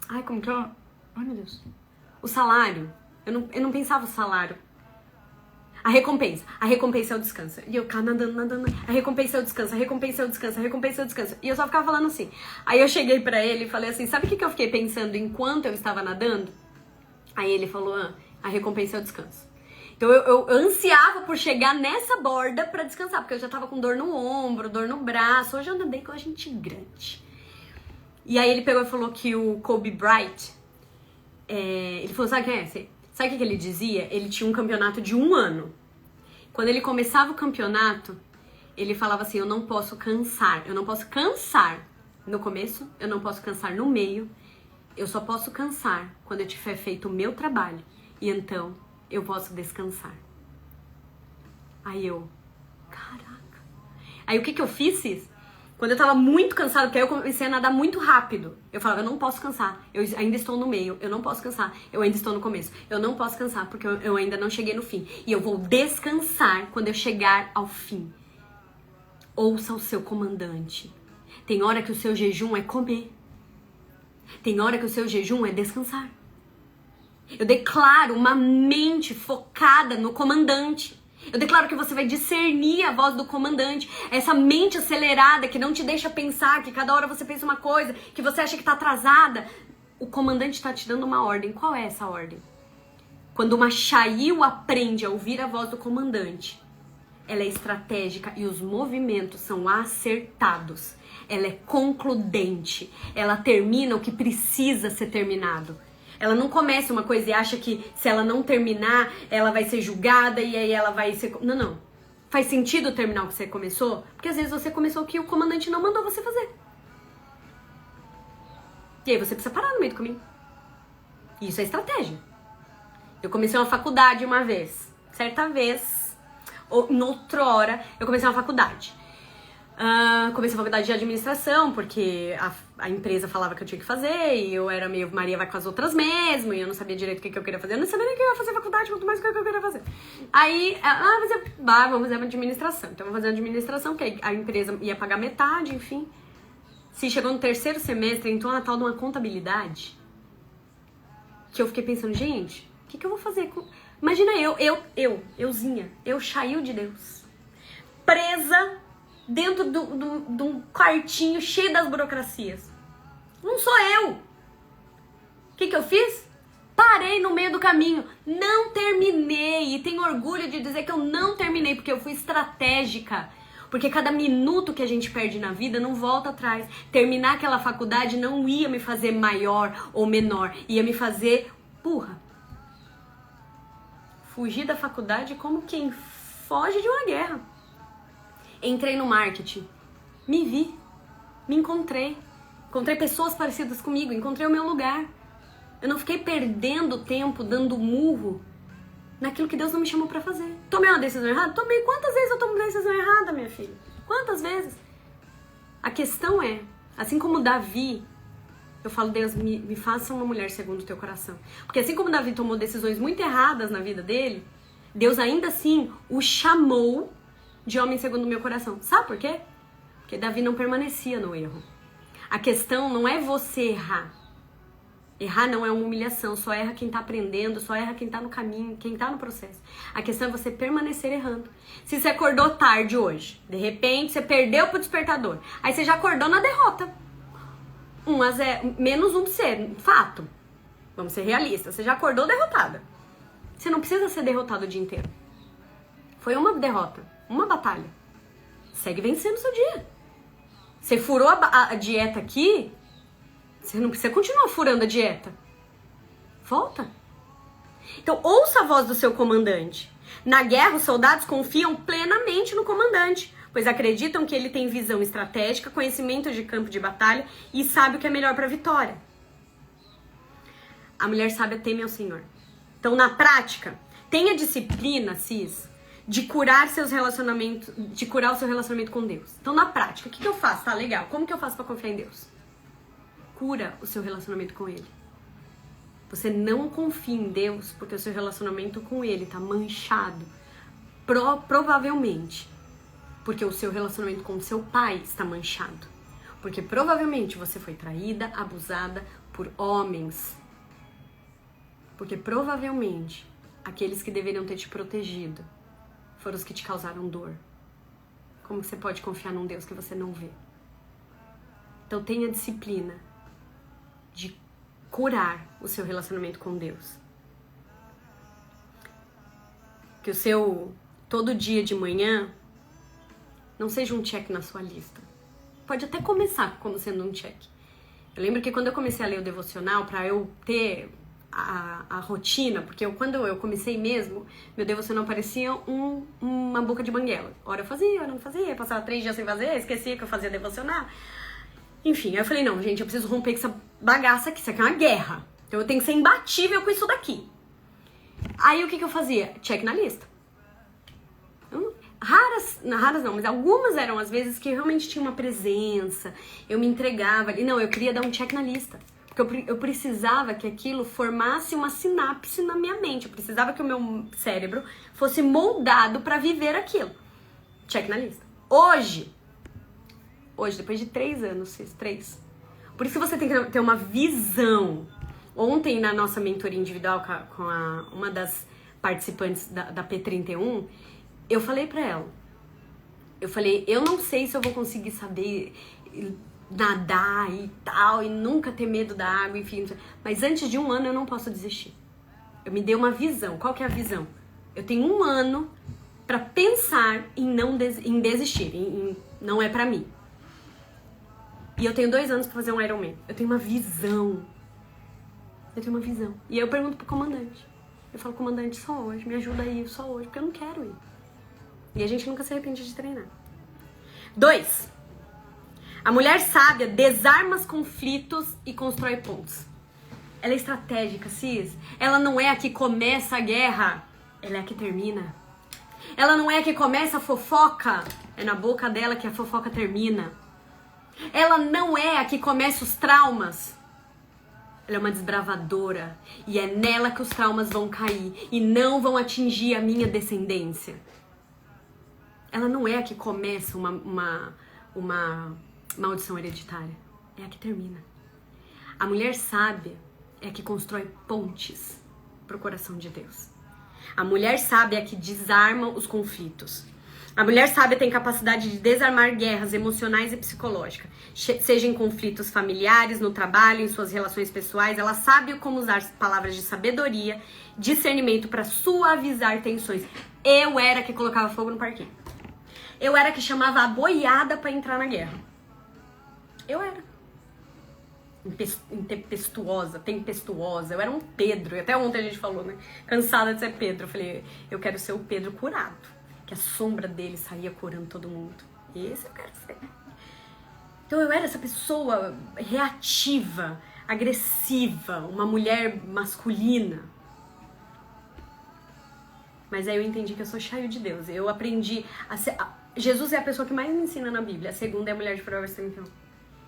S1: Ai, como que é? Ai, meu Deus. O salário. Eu não pensava o salário. A recompensa é o descanso. E eu ficava nadando. A recompensa é o descanso, a recompensa é o descanso, a recompensa é o descanso. E eu só ficava falando assim. Aí eu cheguei pra ele e falei assim, sabe o que eu fiquei pensando enquanto eu estava nadando? Aí ele falou, a recompensa é o descanso. Então eu ansiava por chegar nessa borda pra descansar, porque eu já tava com dor no ombro, dor no braço. Hoje eu ando bem com a gente grande. E aí ele pegou e falou que o Kobe Bryant, ele falou, sabe quem é? Sabe o que ele dizia? Ele tinha um campeonato de 1 ano. Quando ele começava o campeonato, ele falava assim, eu não posso cansar. Eu não posso cansar no começo, eu não posso cansar no meio. Eu só posso cansar quando eu tiver feito o meu trabalho. E então eu posso descansar. Aí eu, caraca. Aí o que eu fiz, Cis? Quando eu tava muito cansada, porque aí eu comecei a nadar muito rápido. Eu falava, eu não posso cansar, eu ainda estou no meio, eu não posso cansar, eu ainda estou no começo. Eu não posso cansar, porque eu ainda não cheguei no fim. E eu vou descansar quando eu chegar ao fim. Ouça o seu comandante. Tem hora que o seu jejum é comer. Tem hora que o seu jejum é descansar. Eu declaro uma mente focada no comandante. Eu declaro que você vai discernir a voz do comandante. Essa mente acelerada que não te deixa pensar, que cada hora você pensa uma coisa, que você acha que tá atrasada. O comandante tá te dando uma ordem. Qual é essa ordem? Quando uma Shail aprende a ouvir a voz do comandante, ela é estratégica e os movimentos são acertados. Ela é concludente. Ela termina o que precisa ser terminado. Ela não começa uma coisa e acha que se ela não terminar, ela vai ser julgada e aí ela vai ser... Não. Faz sentido terminar o que você começou? Porque às vezes você começou o que o comandante não mandou você fazer. E aí você precisa parar no meio do caminho. Isso é estratégia. Eu comecei uma faculdade uma vez. Certa vez, ou em outra hora, eu comecei uma faculdade. Comecei a faculdade de administração, porque a empresa falava que eu tinha que fazer, e eu era meio Maria vai com as outras mesmo, e eu não sabia direito o que eu queria fazer, eu não sabia nem que eu ia fazer faculdade, quanto mais o que eu queria fazer. Aí, vamos fazer uma administração. Então, eu vou fazer uma administração, que a empresa ia pagar metade, enfim. Se chegou no 3º semestre, entrou na tal de uma contabilidade, que eu fiquei pensando, gente, o que eu vou fazer com... Imagina euzinha, Shail de Deus, presa dentro de um quartinho cheio das burocracias. Não sou eu. O que eu fiz? Parei no meio do caminho. Não terminei. E tenho orgulho de dizer que eu não terminei, porque eu fui estratégica. Porque cada minuto que a gente perde na vida não volta atrás. Terminar aquela faculdade não ia me fazer maior ou menor. Ia me fazer burra. Fugir da faculdade como quem foge de uma guerra. Entrei no marketing, me vi, me encontrei pessoas parecidas comigo, encontrei o meu lugar. Eu não fiquei perdendo tempo dando murro naquilo que Deus não me chamou pra fazer. Tomei uma decisão errada? Tomei. Quantas vezes eu tomo decisão errada, minha filha? Quantas vezes? A questão é, assim como Davi, eu falo, Deus, me faça uma mulher segundo o teu coração. Porque assim como Davi tomou decisões muito erradas na vida dele, Deus ainda assim o chamou de homem segundo o meu coração. Sabe por quê? Porque Davi não permanecia no erro. A questão não é você errar. Errar não é uma humilhação. Só erra quem tá aprendendo, só erra quem tá no caminho, quem tá no processo. A questão é você permanecer errando. Se você acordou tarde hoje, de repente você perdeu pro despertador, aí você já acordou na derrota. 1-0, menos 1 de ser, fato. Vamos ser realistas. Você já acordou derrotada. Você não precisa ser derrotado o dia inteiro. Foi uma derrota. Uma batalha. Segue vencendo o seu dia. Você furou a dieta aqui, você não precisa continuar furando a dieta. Volta. Então, ouça a voz do seu comandante. Na guerra, os soldados confiam plenamente no comandante, pois acreditam que ele tem visão estratégica, conhecimento de campo de batalha e sabe o que é melhor para a vitória. A mulher sábia teme ao Senhor. Então, na prática, tenha disciplina, Cis, de curar seus relacionamentos, de curar o seu relacionamento com Deus. Então, na prática, o que eu faço? Tá legal. Como que eu faço pra confiar em Deus? Cura o seu relacionamento com Ele. Você não confia em Deus porque o seu relacionamento com Ele tá manchado. Provavelmente porque o seu relacionamento com o seu pai está manchado. Porque provavelmente você foi traída, abusada por homens. Porque provavelmente aqueles que deveriam ter te protegido foram os que te causaram dor. Como você pode confiar num Deus que você não vê? Então tenha disciplina de curar o seu relacionamento com Deus. Que o seu todo dia de manhã não seja um check na sua lista. Pode até começar como sendo um check. Eu lembro que quando eu comecei a ler o devocional, para eu ter a rotina, porque quando eu comecei mesmo, meu devocional parecia uma boca de banguela. Ora eu fazia, ora não fazia, passava 3 dias sem fazer, esquecia que eu fazia devocional. Enfim, aí eu falei, não, gente, eu preciso romper com essa bagaça aqui, isso aqui é uma guerra. Então eu tenho que ser imbatível com isso daqui. Aí o que eu fazia? Check na lista. Raras não, mas algumas eram as vezes que eu realmente tinha uma presença, eu me entregava ali. Não, eu queria dar um check na lista. Porque eu precisava que aquilo formasse uma sinapse na minha mente. Eu precisava que o meu cérebro fosse moldado para viver aquilo. Check na lista. Hoje, depois de 3 anos, 3. Por isso que você tem que ter uma visão. Ontem, na nossa mentoria individual com uma das participantes da P31, eu falei pra ela. Eu falei, eu não sei se eu vou conseguir saber nadar e tal, e nunca ter medo da água, enfim. Mas antes de 1 ano eu não posso desistir. Eu me dei uma visão. Qual que é a visão? Eu tenho 1 ano pra pensar em desistir. Não é pra mim. E eu tenho 2 anos pra fazer um Ironman. Eu tenho uma visão. E aí eu pergunto pro comandante. Eu falo, comandante, só hoje. Me ajuda aí, só hoje. Porque eu não quero ir. E a gente nunca se arrepende de treinar. 2. A mulher sábia desarma os conflitos e constrói pontos. Ela é estratégica, Cis. Ela não é a que começa a guerra. Ela é a que termina. Ela não é a que começa a fofoca. É na boca dela que a fofoca termina. Ela não é a que começa os traumas. Ela é uma desbravadora. E é nela que os traumas vão cair. E não vão atingir a minha descendência. Ela não é a que começa uma maldição hereditária. É a que termina. A mulher sábia é a que constrói pontes pro coração de Deus. A mulher sábia é a que desarma os conflitos. A mulher sábia tem capacidade de desarmar guerras emocionais e psicológicas, seja em conflitos familiares, no trabalho, em suas relações pessoais. Ela sabe como usar palavras de sabedoria, discernimento para suavizar tensões. Eu era a que colocava fogo no parquinho. Eu era a que chamava a boiada para entrar na guerra. Eu era. Tempestuosa. Eu era um Pedro. E até ontem a gente falou, né? Cansada de ser Pedro. Eu falei, eu quero ser o Pedro curado. Que a sombra dele saía curando todo mundo. Esse eu quero ser. Então eu era essa pessoa reativa, agressiva, uma mulher masculina. Mas aí eu entendi que eu sou cheio de Deus. Eu aprendi a ser... Jesus é a pessoa que mais me ensina na Bíblia. A segunda é a mulher de Provérbios 31.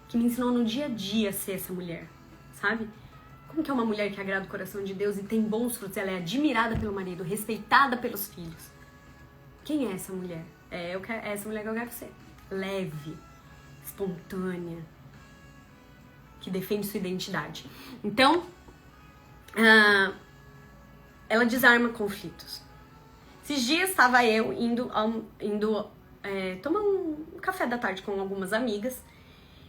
S1: Que me ensinou no dia a dia a ser essa mulher, sabe? Como que é uma mulher que agrada o coração de Deus e tem bons frutos? Ela é admirada pelo marido, respeitada pelos filhos. Quem é essa mulher? É essa mulher que eu quero ser. Leve, espontânea, que defende sua identidade. Então, ela desarma conflitos. Esses dias estava eu indo tomar um café da tarde com algumas amigas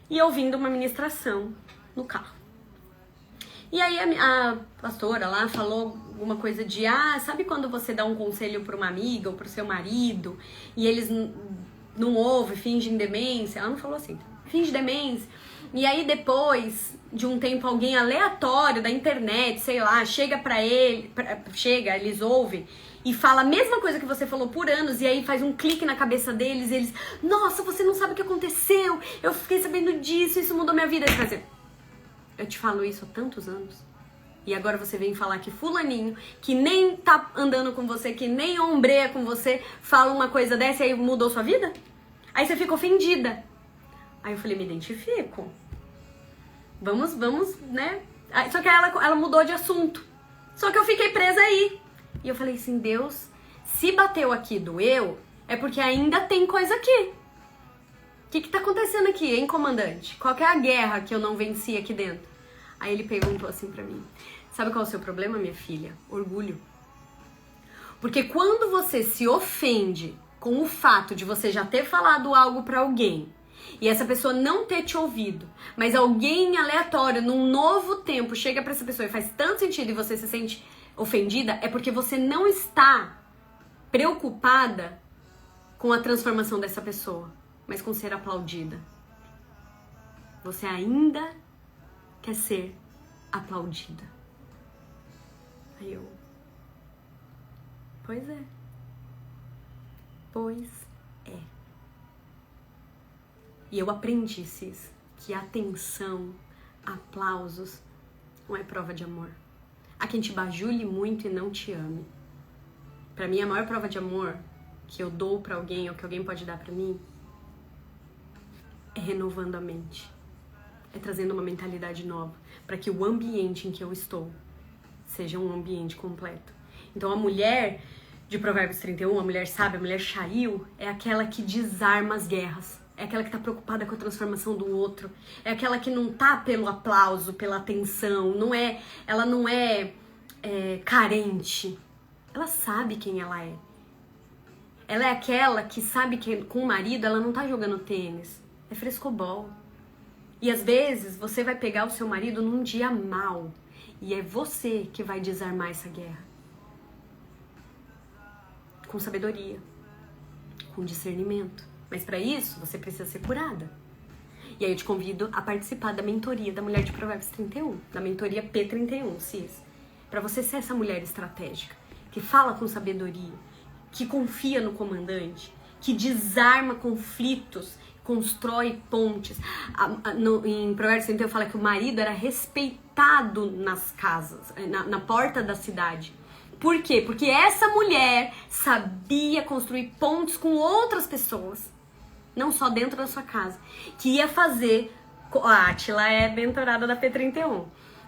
S1: e ouvindo uma ministração no carro. E aí a pastora lá falou alguma coisa de, sabe quando você dá um conselho para uma amiga ou para o seu marido e eles não ouvem, fingem demência? Ela não falou assim, finge demência. E aí depois de um tempo alguém aleatório da internet, sei lá, chega eles ouvem e fala a mesma coisa que você falou por anos, e aí faz um clique na cabeça deles, e eles, nossa, você não sabe o que aconteceu, eu fiquei sabendo disso, isso mudou minha vida. Eu te falo isso há tantos anos, e agora você vem falar que fulaninho, que nem tá andando com você, que nem ombreia com você, fala uma coisa dessa e aí mudou sua vida? Aí você fica ofendida. Aí eu falei, me identifico. Vamos, né, Só que ela mudou de assunto. Só que eu fiquei presa aí. E eu falei assim, Deus, se bateu aqui, doeu, é porque ainda tem coisa aqui. O que tá acontecendo aqui, hein, comandante? Qual que é a guerra que eu não venci aqui dentro? Aí ele perguntou assim pra mim, sabe qual é o seu problema, minha filha? Orgulho. Porque quando você se ofende com o fato de você já ter falado algo pra alguém e essa pessoa não ter te ouvido, mas alguém aleatório, num novo tempo, chega pra essa pessoa e faz tanto sentido e você se sente ofendida, é porque você não está preocupada com a transformação dessa pessoa, mas com ser aplaudida. Você ainda quer ser aplaudida. Aí eu... Pois é. Pois é. E eu aprendi, Cis, que atenção, aplausos, não é prova de amor. Há quem te bajule muito e não te ame. Pra mim, a maior prova de amor que eu dou pra alguém, ou que alguém pode dar pra mim, é renovando a mente. É trazendo uma mentalidade nova, para que o ambiente em que eu estou seja um ambiente completo. Então a mulher de Provérbios 31, a mulher sábia, a mulher Shail, é aquela que desarma as guerras. É aquela que tá preocupada com a transformação do outro. É aquela que não tá pelo aplauso, pela atenção. Ela não é carente. Ela sabe quem ela é. Ela é aquela que sabe que com o marido ela não tá jogando tênis. É frescobol. E às vezes você vai pegar o seu marido num dia mau. E é você que vai desarmar essa guerra. Com sabedoria. Com discernimento. Mas para isso, você precisa ser curada. E aí eu te convido a participar da mentoria da Mulher de Provérbios 31. Da mentoria P31, Cis. Para você ser essa mulher estratégica. Que fala com sabedoria. Que confia no comandante. Que desarma conflitos. Constrói pontes. Em Provérbios 31 fala que o marido era respeitado nas casas. Na porta da cidade. Por quê? Porque essa mulher sabia construir pontes com outras pessoas. Não só dentro da sua casa. Que ia fazer... A Átila é mentorada da P31.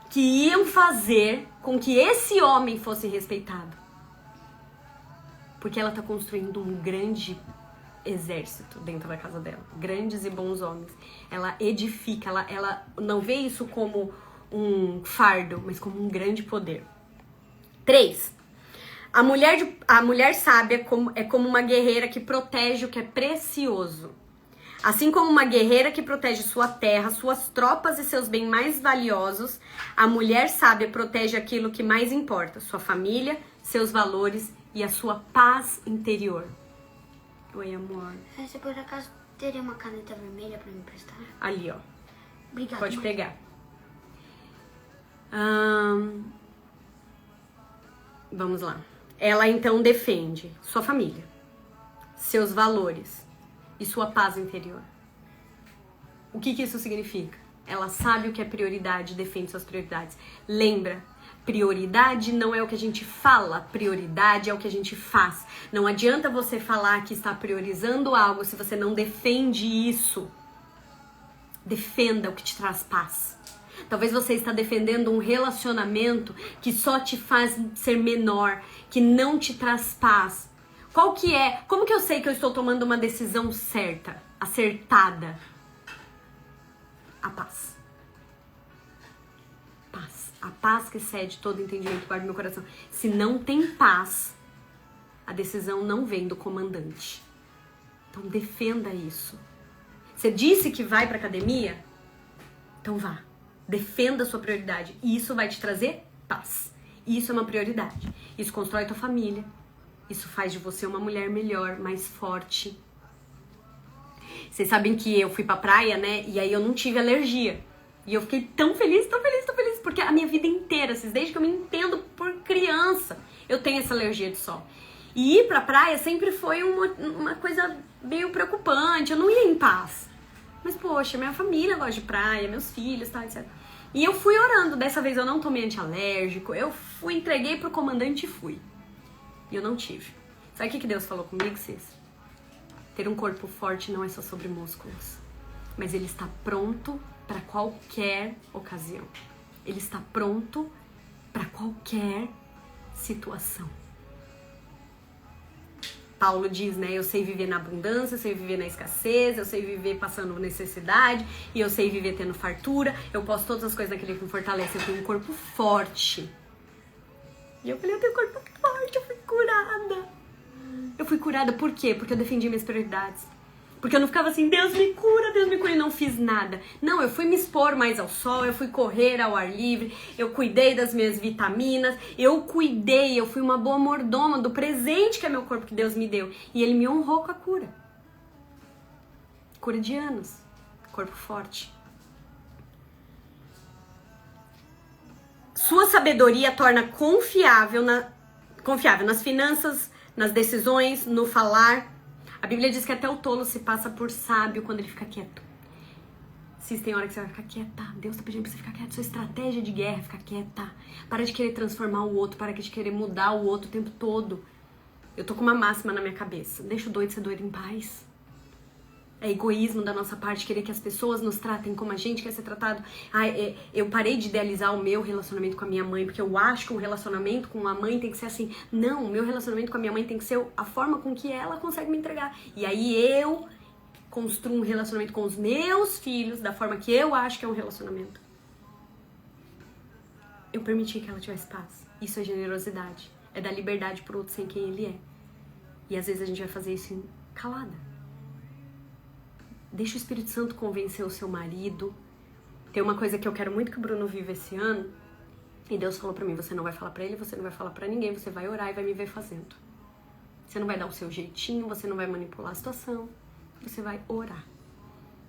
S1: Que iam fazer com que esse homem fosse respeitado. Porque ela tá construindo um grande exército dentro da casa dela. Grandes e bons homens. Ela edifica, ela não vê isso como um fardo, mas como um grande poder. 3. A mulher sábia é como uma guerreira que protege o que é precioso. Assim como uma guerreira que protege sua terra, suas tropas e seus bens mais valiosos, a mulher sábia protege aquilo que mais importa, sua família, seus valores e a sua paz interior. Oi, amor.
S2: Você por acaso teria uma caneta vermelha pra me emprestar?
S1: Ali, ó.
S2: Obrigada.
S1: Pode
S2: mãe.
S1: pegar. Vamos lá. Ela então defende sua família, seus valores e sua paz interior. O que isso significa? Ela sabe o que é prioridade e defende suas prioridades. Lembra, prioridade não é o que a gente fala, prioridade é o que a gente faz. Não adianta você falar que está priorizando algo se você não defende isso. Defenda o que te traz paz. Talvez você está defendendo um relacionamento que só te faz ser menor, que não te traz paz. Qual que é? Como que eu sei que eu estou tomando uma decisão certa, acertada? A paz. Paz. A paz que excede todo entendimento, guarda meu coração. Se não tem paz, a decisão não vem do comandante. Então defenda isso. Você disse que vai pra academia? Então vá. Defenda a sua prioridade. E isso vai te trazer paz. Isso é uma prioridade. Isso constrói tua família. Isso faz de você uma mulher melhor, mais forte. Vocês sabem que eu fui pra praia, né? E aí eu não tive alergia. E eu fiquei tão feliz, tão feliz, tão feliz. Porque a minha vida inteira, desde que eu me entendo por criança, eu tenho essa alergia de sol. E ir pra praia sempre foi uma coisa meio preocupante. Eu não ia em paz. Mas, poxa, minha família gosta de praia, meus filhos, tal, etc. E eu fui orando. Dessa vez eu não tomei antialérgico. Eu entreguei pro comandante e fui. E eu não tive. Sabe o que Deus falou comigo, Cis? Ter um corpo forte não é só sobre músculos. Mas ele está pronto para qualquer ocasião. Ele está pronto para qualquer situação. Paulo diz, né? Eu sei viver na abundância, eu sei viver na escassez, eu sei viver passando necessidade, e eu sei viver tendo fartura. Eu posso todas as coisas naquele que me fortalece. Eu tenho um corpo forte. E eu falei, eu tenho um corpo forte, eu fui curada. Eu fui curada por quê? Porque eu defendi minhas prioridades. Porque eu não ficava assim, Deus me cura, e não fiz nada. Não, eu fui me expor mais ao sol, eu fui correr ao ar livre, eu cuidei das minhas vitaminas, eu fui uma boa mordoma do presente que é meu corpo que Deus me deu. E Ele me honrou com a cura. Cura de anos. Corpo forte. Sua sabedoria torna confiável nas finanças, nas decisões, no falar. A Bíblia diz que até o tolo se passa por sábio quando ele fica quieto. Se tem hora que você vai ficar quieta, Deus tá pedindo pra você ficar quieto. Sua estratégia de guerra é ficar quieta. Para de querer transformar o outro, para de querer mudar o outro o tempo todo. Eu tô com uma máxima na minha cabeça. Deixa o doido ser doido em paz. É egoísmo da nossa parte querer que as pessoas nos tratem como a gente quer ser tratado. Eu parei de idealizar o meu relacionamento com a minha mãe, porque eu acho que um relacionamento com a mãe tem que ser assim. Não, o meu relacionamento com a minha mãe tem que ser a forma com que ela consegue me entregar. E aí eu construo um relacionamento com os meus filhos da forma que eu acho que é um relacionamento. Eu permiti que ela tivesse paz. Isso é generosidade. É dar liberdade pro outro sem quem ele é. E às vezes a gente vai fazer isso calada. Deixa o Espírito Santo convencer o seu marido. Tem uma coisa que eu quero muito que o Bruno viva esse ano. E Deus falou pra mim, você não vai falar pra ele, você não vai falar pra ninguém, você vai orar e vai me ver fazendo. Você não vai dar o seu jeitinho, você não vai manipular a situação. Você vai orar.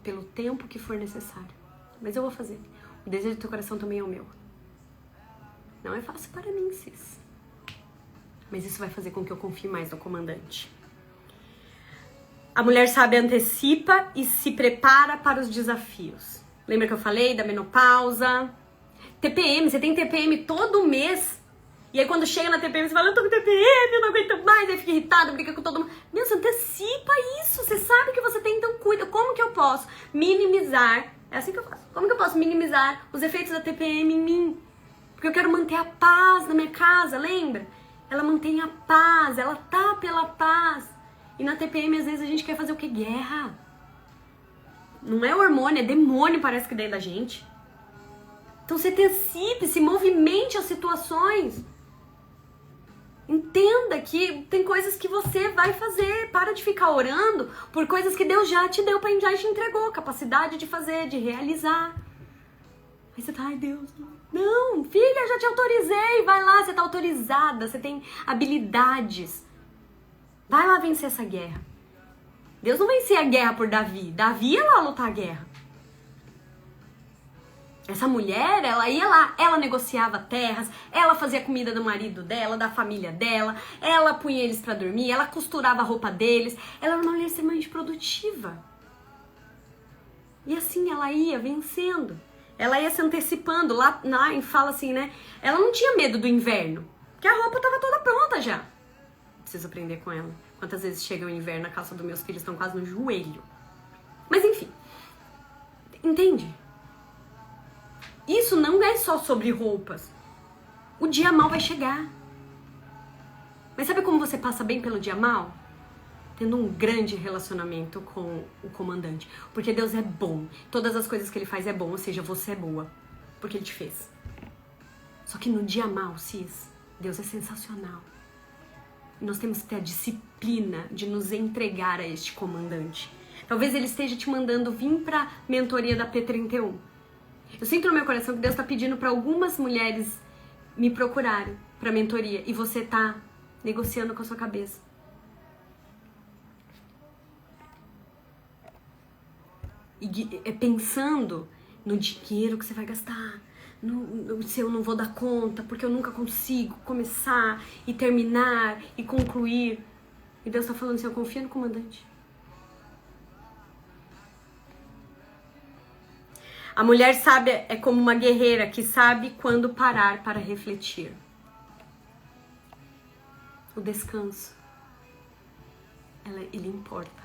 S1: Pelo tempo que for necessário. Mas eu vou fazer. O desejo do teu coração também é o meu. Não é fácil para mim, sis. Mas isso vai fazer com que eu confie mais no comandante. A mulher sábia antecipa e se prepara para os desafios. Lembra que eu falei da menopausa? TPM, você tem TPM todo mês. E aí quando chega na TPM, você fala, eu tô com TPM, eu não aguento mais. Aí fica irritado, briga com todo mundo. Meu, você antecipa isso. Você sabe que você tem, então cuida. Como que eu posso minimizar? É assim que eu faço. Como que eu posso minimizar os efeitos da TPM em mim? Porque eu quero manter a paz na minha casa, lembra? Ela mantém a paz, ela tá pela paz. E na TPM, às vezes, a gente quer fazer o quê? Guerra. Não é hormônio, é demônio, parece que dentro da gente. Então, se antecipe, se movimente as situações. Entenda que tem coisas que você vai fazer. Para de ficar orando por coisas que Deus já te deu, já te entregou. Capacidade de fazer, de realizar. Aí você tá, ai Deus, não, filha, já te autorizei. Vai lá, você tá autorizada, você tem habilidades. Vai lá vencer essa guerra. Deus não vencia a guerra por Davi. Davi ia lá lutar a guerra. Essa mulher, ela ia lá, ela negociava terras, ela fazia comida do marido dela, da família dela, ela punha eles pra dormir, ela costurava a roupa deles. Ela era uma mulher extremamente produtiva. E assim ela ia vencendo. Ela ia se antecipando. Lá fala assim, né? Ela não tinha medo do inverno, porque a roupa tava toda pronta já. Preciso aprender com ela. Quantas vezes chega o inverno, a calça dos meus filhos estão quase no joelho. Mas enfim. Entende? Isso não é só sobre roupas. O dia mal vai chegar. Mas sabe como você passa bem pelo dia mal? Tendo um grande relacionamento com o comandante. Porque Deus é bom. Todas as coisas que Ele faz é bom. Ou seja, você é boa. Porque Ele te fez. Só que no dia mal, sis, Deus é sensacional. Nós temos que ter a disciplina de nos entregar a este comandante. Talvez ele esteja te mandando vir para a mentoria da P31. Eu sinto no meu coração que Deus está pedindo para algumas mulheres me procurarem para mentoria. E você tá negociando com a sua cabeça. E pensando no dinheiro que você vai gastar. Se eu não vou dar conta, porque eu nunca consigo começar e terminar e concluir. E Deus tá falando assim, eu confio no comandante. A mulher sábia é como uma guerreira que sabe quando parar para refletir. O descanso, ele importa.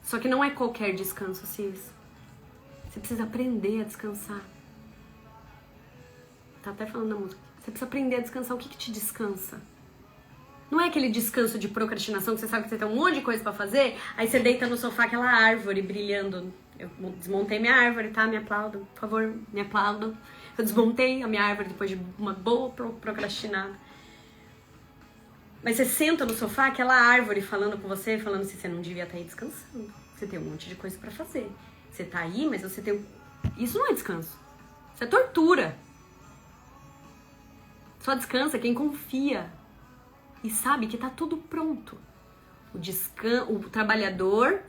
S1: Só que não é qualquer descanso, sis. Você precisa aprender a descansar. tá até falando na música. Você precisa aprender a descansar. O que te descansa? Não é aquele descanso de procrastinação que você sabe que você tem um monte de coisa pra fazer, aí você deita no sofá, aquela árvore brilhando. Eu desmontei minha árvore, tá? Me aplaudam, por favor, me aplaudam. Eu desmontei a minha árvore depois de uma boa procrastinada. Mas você senta no sofá, aquela árvore falando com você, falando assim, você não devia estar aí descansando. Você tem um monte de coisa pra fazer. Você tá aí, mas você tem... Isso não é descanso. Isso é tortura. Só descansa quem confia e sabe que tá tudo pronto. O trabalhador,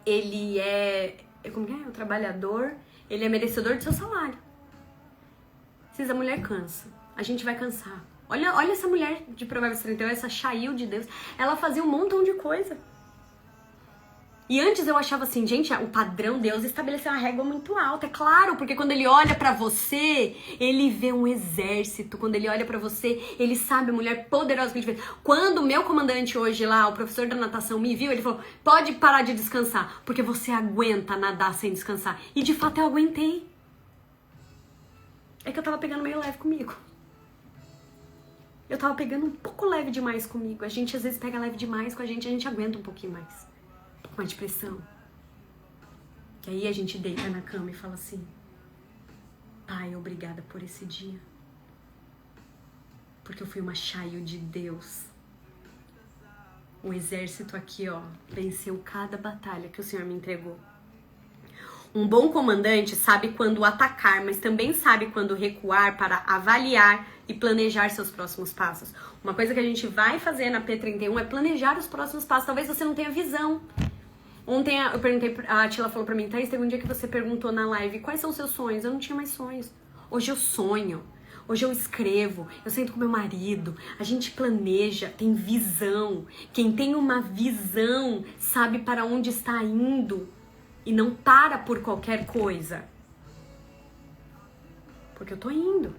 S1: ele é... Como que é? O trabalhador, ele é merecedor do seu salário. A mulher cansa. A gente vai cansar. Olha essa mulher de Provérbios 31, essa Shail de Deus. Ela fazia um montão de coisa. E antes eu achava assim, gente, o padrão, Deus estabeleceu uma régua muito alta. É claro, porque quando ele olha pra você, ele vê um exército. Quando ele olha pra você, ele sabe a mulher poderosa que a gente fez. Quando o meu comandante hoje lá, o professor da natação, me viu, ele falou, pode parar de descansar, porque você aguenta nadar sem descansar. E de fato eu aguentei. É que eu tava pegando meio leve comigo. Eu tava pegando um pouco leve demais comigo. A gente às vezes pega leve demais com a gente aguenta um pouquinho mais. Um pouco mais de pressão. E aí a gente deita na cama e fala assim, Pai, obrigada por esse dia. Porque eu fui uma Shail de Deus. O exército aqui, ó, venceu cada batalha que o Senhor me entregou. Um bom comandante sabe quando atacar, mas também sabe quando recuar para avaliar e planejar seus próximos passos. Uma coisa que a gente vai fazer na P31 é planejar os próximos passos. Talvez você não tenha visão. Ontem eu perguntei, a Tila falou pra mim, Thaís, teve um dia que você perguntou na live, quais são os seus sonhos? Eu não tinha mais sonhos. Hoje eu sonho. Hoje eu escrevo, eu sento com meu marido, a gente planeja, tem visão. Quem tem uma visão sabe para onde está indo. E não para por qualquer coisa. Porque eu tô indo.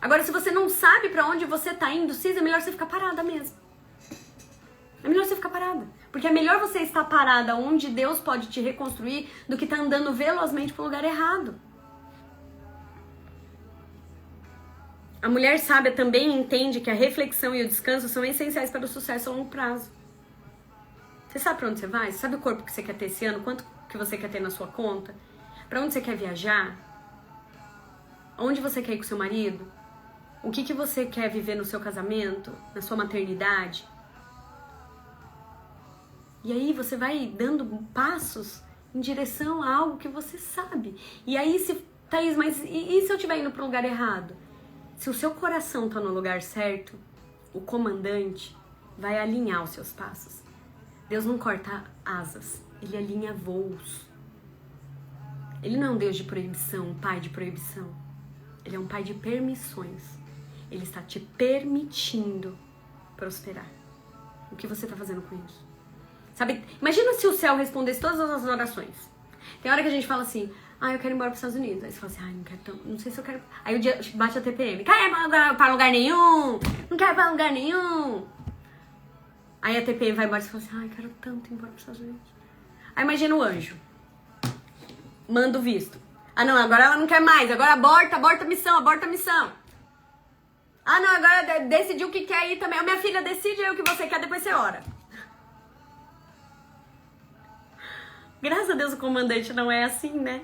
S1: Agora, se você não sabe pra onde você tá indo, Cis, é melhor você ficar parada mesmo. É melhor você ficar parada. Porque é melhor você estar parada onde Deus pode te reconstruir do que tá andando velozmente pro lugar errado. A mulher sábia também entende que a reflexão e o descanso são essenciais para o sucesso a longo prazo. Você sabe pra onde você vai? Você sabe o corpo que você quer ter esse ano? Quanto que você quer ter na sua conta? Pra onde você quer viajar? Onde você quer ir com seu marido? O que você quer viver no seu casamento? Na sua maternidade? E aí você vai dando passos em direção a algo que você sabe. E aí, Thaís, mas e se eu estiver indo pro lugar errado? Se o seu coração tá no lugar certo, o comandante vai alinhar os seus passos. Deus não corta asas, ele alinha voos. Ele não é um Deus de proibição, um pai de proibição. Ele é um pai de permissões. Ele está te permitindo prosperar. O que você está fazendo com isso? Sabe, imagina se o céu respondesse todas as orações. Tem hora que a gente fala assim, eu quero ir embora para os Estados Unidos. Aí você fala assim, não quero tão, não sei se eu quero. Aí o dia bate a TPM, quer ir para lugar nenhum? Não quero ir para lugar nenhum. Aí a TPM vai embora e você fala assim, quero tanto ir embora para os Estados Unidos. Aí imagina o anjo. Manda o visto. Não, agora ela não quer mais. Agora aborta a missão, aborta a missão. Não, agora decidiu o que quer ir também. A minha filha decide aí o que você quer, depois você ora. Graças a Deus o comandante não é assim, né?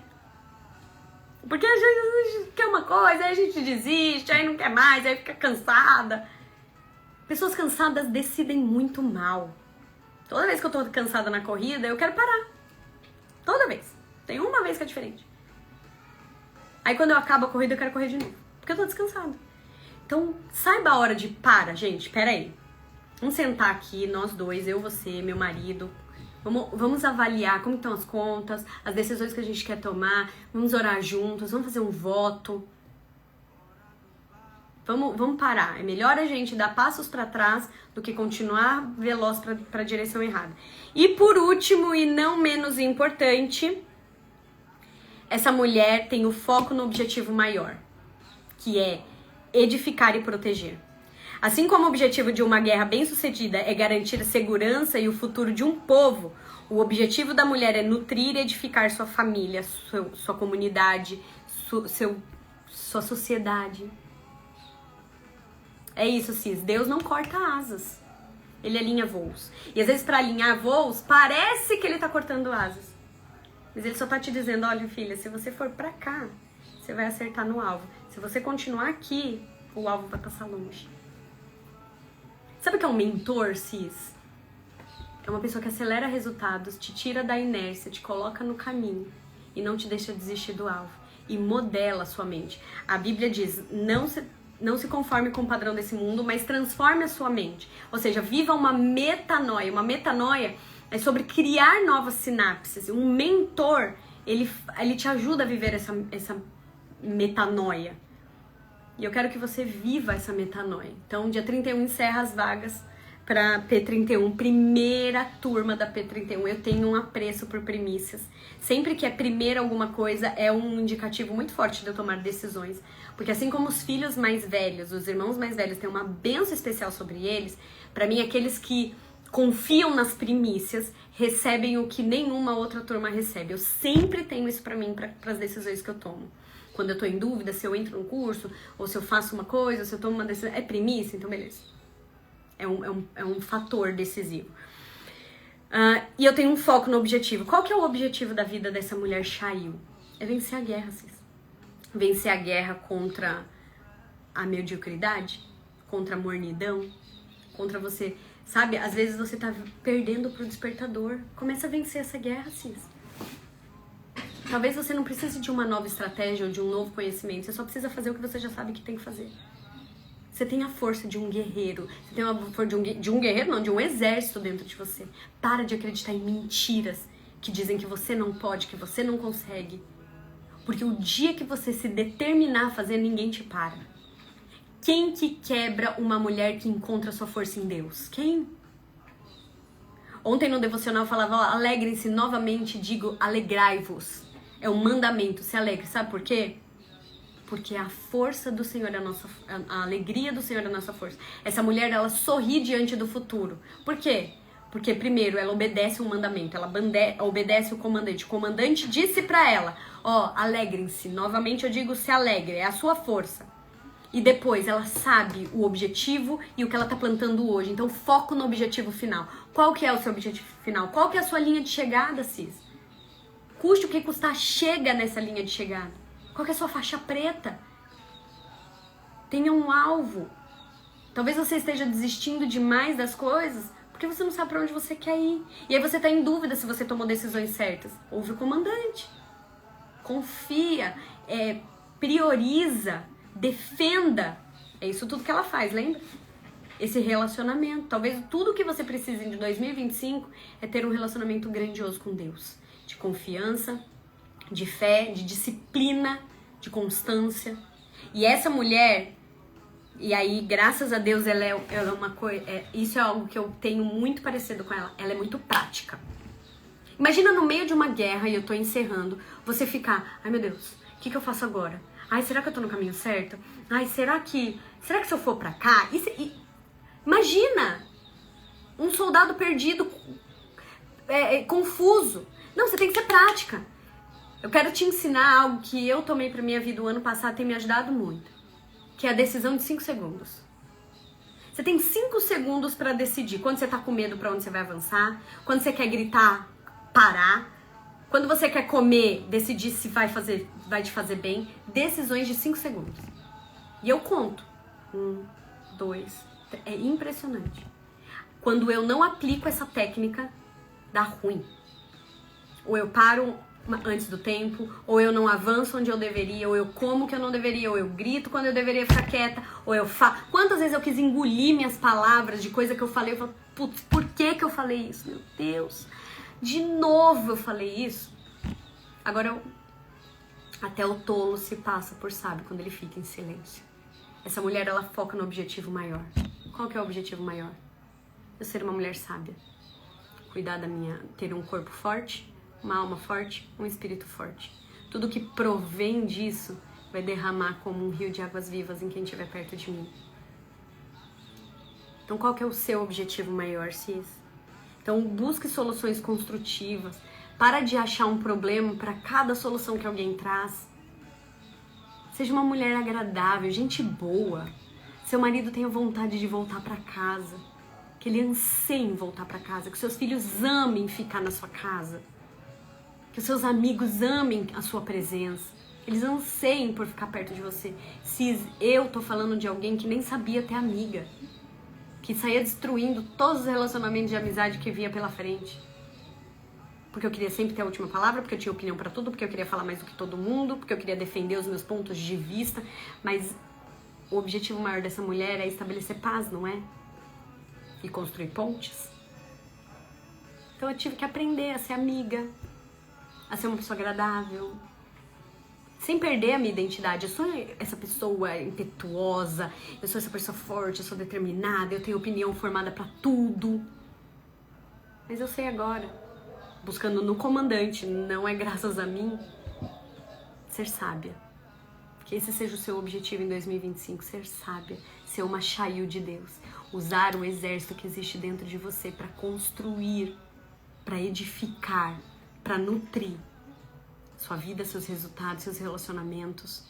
S1: Porque a gente quer uma coisa, aí a gente desiste, aí não quer mais, aí fica cansada. Pessoas cansadas decidem muito mal. Toda vez que eu tô cansada na corrida, eu quero parar. Toda vez. Tem uma vez que é diferente. Aí quando eu acabo a corrida, eu quero correr de novo. Porque eu tô descansada. Então, saiba a hora de para, gente. Pera aí. Vamos sentar aqui, nós dois, eu, você, meu marido. Vamos avaliar como estão as contas, as decisões que a gente quer tomar. Vamos orar juntos, vamos fazer um voto. Vamos parar. É melhor a gente dar passos para trás do que continuar veloz para a direção errada. E por último, e não menos importante, essa mulher tem o foco no objetivo maior, que é edificar e proteger. Assim como o objetivo de uma guerra bem-sucedida é garantir a segurança e o futuro de um povo, o objetivo da mulher é nutrir e edificar sua família, sua comunidade, sua sociedade. É isso, Cis. Deus não corta asas. Ele alinha voos. E às vezes pra alinhar voos, parece que ele tá cortando asas. Mas ele só tá te dizendo, olha filha, se você for pra cá, você vai acertar no alvo. Se você continuar aqui, o alvo vai passar longe. Sabe o que é um mentor, Cis? É uma pessoa que acelera resultados, te tira da inércia, te coloca no caminho e não te deixa desistir do alvo. E modela a sua mente. A Bíblia diz, não se conforme com o padrão desse mundo, mas transforme a sua mente. Ou seja, viva uma metanoia. Uma metanoia é sobre criar novas sinapses. Um mentor, ele te ajuda a viver essa metanoia. E eu quero que você viva essa metanoia. Então, dia 31 encerra as vagas para P31, primeira turma da P31. Eu tenho um apreço por primícias. Sempre que é primeira alguma coisa, é um indicativo muito forte de eu tomar decisões. Porque assim como os filhos mais velhos, os irmãos mais velhos têm uma bênção especial sobre eles, para mim, aqueles que confiam nas primícias recebem o que nenhuma outra turma recebe. Eu sempre tenho isso para mim, para as decisões que eu tomo. Quando eu tô em dúvida se eu entro num curso, ou se eu faço uma coisa, ou se eu tomo uma decisão, é primícia, então beleza. É um fator decisivo. E eu tenho um foco no objetivo. Qual que é o objetivo da vida dessa mulher Shail? É vencer a guerra, Cis. Vencer a guerra contra a mediocridade, contra a mornidão, contra você... Sabe, às vezes você tá perdendo pro despertador. Começa a vencer essa guerra, Cis. Talvez você não precise de uma nova estratégia ou de um novo conhecimento. Você só precisa fazer o que você já sabe que tem que fazer. Você tem a força de um guerreiro. Você tem a força de um guerreiro, não, de um exército dentro de você. Para de acreditar em mentiras que dizem que você não pode, que você não consegue. Porque o dia que você se determinar a fazer, ninguém te para. Quem que quebra uma mulher que encontra sua força em Deus? Quem? Ontem no devocional eu falava, alegrem-se novamente, digo, alegrai-vos. É um mandamento, se alegre. Sabe por quê? Porque a força do Senhor é a alegria do Senhor é a nossa força. Essa mulher, ela sorri diante do futuro. Por quê? Porque, primeiro, ela obedece um mandamento, ela obedece o comandante. O comandante disse pra ela, alegrem-se. Novamente eu digo, se alegre, é a sua força. E depois, ela sabe o objetivo e o que ela tá plantando hoje. Então, foco no objetivo final. Qual que é o seu objetivo final? Qual que é a sua linha de chegada, Cis? Custe o que custar, chega nessa linha de chegada. Qual que é a sua faixa preta? Tenha um alvo. Talvez você esteja desistindo demais das coisas porque você não sabe pra onde você quer ir. E aí você tá em dúvida se você tomou decisões certas. Ouve o comandante. Confia, prioriza, defenda. É isso tudo que ela faz, lembra? Esse relacionamento. Talvez tudo que você precise de 2025 é ter um relacionamento grandioso com Deus. De confiança, de fé, de disciplina, de constância. E essa mulher, e aí, graças a Deus, ela é uma coisa... isso é algo que eu tenho muito parecido com ela. Ela é muito prática. Imagina no meio de uma guerra, e eu tô encerrando, você ficar, ai meu Deus, o que eu faço agora? Ai, será que eu tô no caminho certo? Ai, será que se eu for pra cá... Imagina um soldado perdido, confuso. Não, você tem que ser prática. Eu quero te ensinar algo que eu tomei pra minha vida o ano passado, tem me ajudado muito. Que é a decisão de 5 segundos. Você tem 5 segundos pra decidir. Quando você tá com medo pra onde você vai avançar. Quando você quer gritar, parar. Quando você quer comer, decidir se vai te fazer bem. Decisões de 5 segundos. E eu conto. 1, 2, 3. É impressionante. Quando eu não aplico essa técnica, dá ruim. Ou eu paro antes do tempo, ou eu não avanço onde eu deveria, ou eu como que eu não deveria, ou eu grito quando eu deveria ficar quieta, ou eu falo... Quantas vezes eu quis engolir minhas palavras de coisa que eu falei, eu falo, putz, por que eu falei isso? Meu Deus, de novo eu falei isso? Agora, até o tolo se passa por sábio quando ele fica em silêncio. Essa mulher, ela foca no objetivo maior. Qual que é o objetivo maior? Eu ser uma mulher sábia. Cuidar ter um corpo forte, uma alma forte, um espírito forte. Tudo que provém disso vai derramar como um rio de águas vivas em quem estiver perto de mim. Então, qual que é o seu objetivo maior, Cis? Então, busque soluções construtivas. Para de achar um problema para cada solução que alguém traz. Seja uma mulher agradável, gente boa. Seu marido tenha vontade de voltar para casa. Que ele anseie em voltar para casa. Que seus filhos amem ficar na sua casa. Que os seus amigos amem a sua presença. Eles anseiem por ficar perto de você. Se eu tô falando de alguém que nem sabia ter amiga. Que saía destruindo todos os relacionamentos de amizade que via pela frente. Porque eu queria sempre ter a última palavra, porque eu tinha opinião pra tudo, porque eu queria falar mais do que todo mundo, porque eu queria defender os meus pontos de vista. Mas o objetivo maior dessa mulher é estabelecer paz, não é? E construir pontes. Então eu tive que aprender a ser amiga, a ser uma pessoa agradável, sem perder a minha identidade. Eu sou essa pessoa impetuosa, eu sou essa pessoa forte, eu sou determinada, eu tenho opinião formada pra tudo. Mas eu sei agora, buscando no comandante, não é graças a mim, ser sábia. Que esse seja o seu objetivo em 2025, ser sábia, ser uma Chayu de Deus. Usar o exército que existe dentro de você para construir, para edificar, para nutrir sua vida, seus resultados, seus relacionamentos,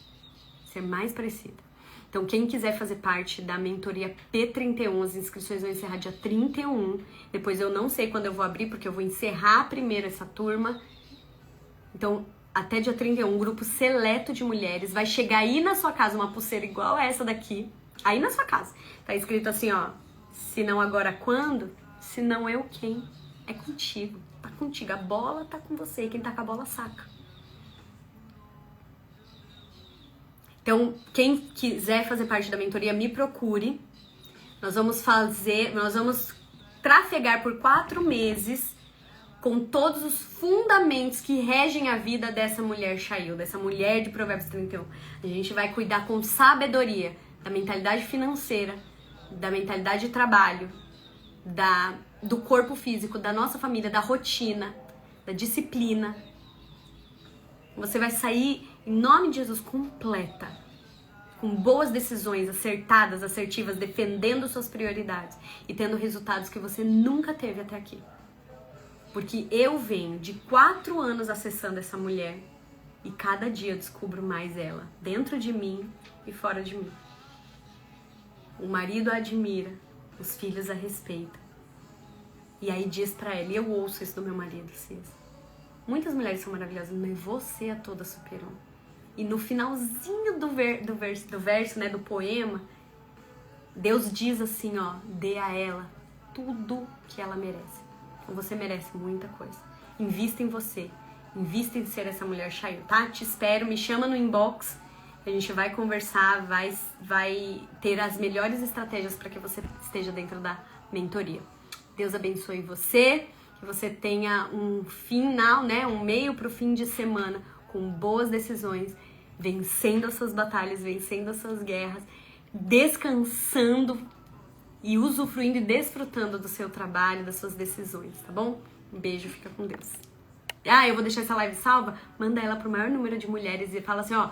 S1: ser mais parecida. Então, quem quiser fazer parte da mentoria P31, as inscrições vão encerrar dia 31. Depois eu não sei quando eu vou abrir, porque eu vou encerrar primeiro essa turma. Então, até dia 31, um grupo seleto de mulheres vai chegar aí na sua casa uma pulseira igual a essa daqui. Aí na sua casa. Tá escrito assim, ó. Se não agora, quando? Se não eu, quem? É contigo. Tá contigo. A bola tá com você. E quem tá com a bola, saca. Então, quem quiser fazer parte da mentoria, me procure. Nós vamos trafegar por 4 meses com todos os fundamentos que regem a vida dessa mulher Chayu, dessa mulher de Provérbios 31. A gente vai cuidar com sabedoria da mentalidade financeira, da mentalidade de trabalho, do corpo físico, da nossa família, da rotina, da disciplina. Você vai sair, em nome de Jesus, completa, com boas decisões acertadas, assertivas, defendendo suas prioridades e tendo resultados que você nunca teve até aqui. Porque eu venho de 4 anos acessando essa mulher e cada dia eu descubro mais ela, dentro de mim e fora de mim. O marido a admira, os filhos a respeitam. E aí diz pra ela, e eu ouço isso do meu marido, Cis. Muitas mulheres são maravilhosas, mas você a toda superou. E no finalzinho do verso, né, do poema, Deus diz assim, ó, dê a ela tudo que ela merece. Então você merece muita coisa. Invista em você. Invista em ser essa mulher Chayu, tá? Te espero, me chama no inbox. A gente vai conversar, vai ter as melhores estratégias para que você esteja dentro da mentoria. Deus abençoe você, que você tenha um final, né, um meio para o fim de semana com boas decisões, vencendo as suas batalhas, vencendo as suas guerras, descansando e usufruindo e desfrutando do seu trabalho, das suas decisões, tá bom? Um beijo, fica com Deus. Eu vou deixar essa live salva, manda ela pro maior número de mulheres e fala assim, ó,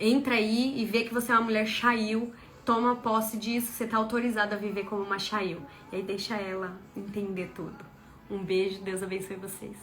S1: entra aí e vê que você é uma mulher Chayu, toma posse disso, você tá autorizada a viver como uma Chayu. E aí deixa ela entender tudo. Um beijo, Deus abençoe vocês.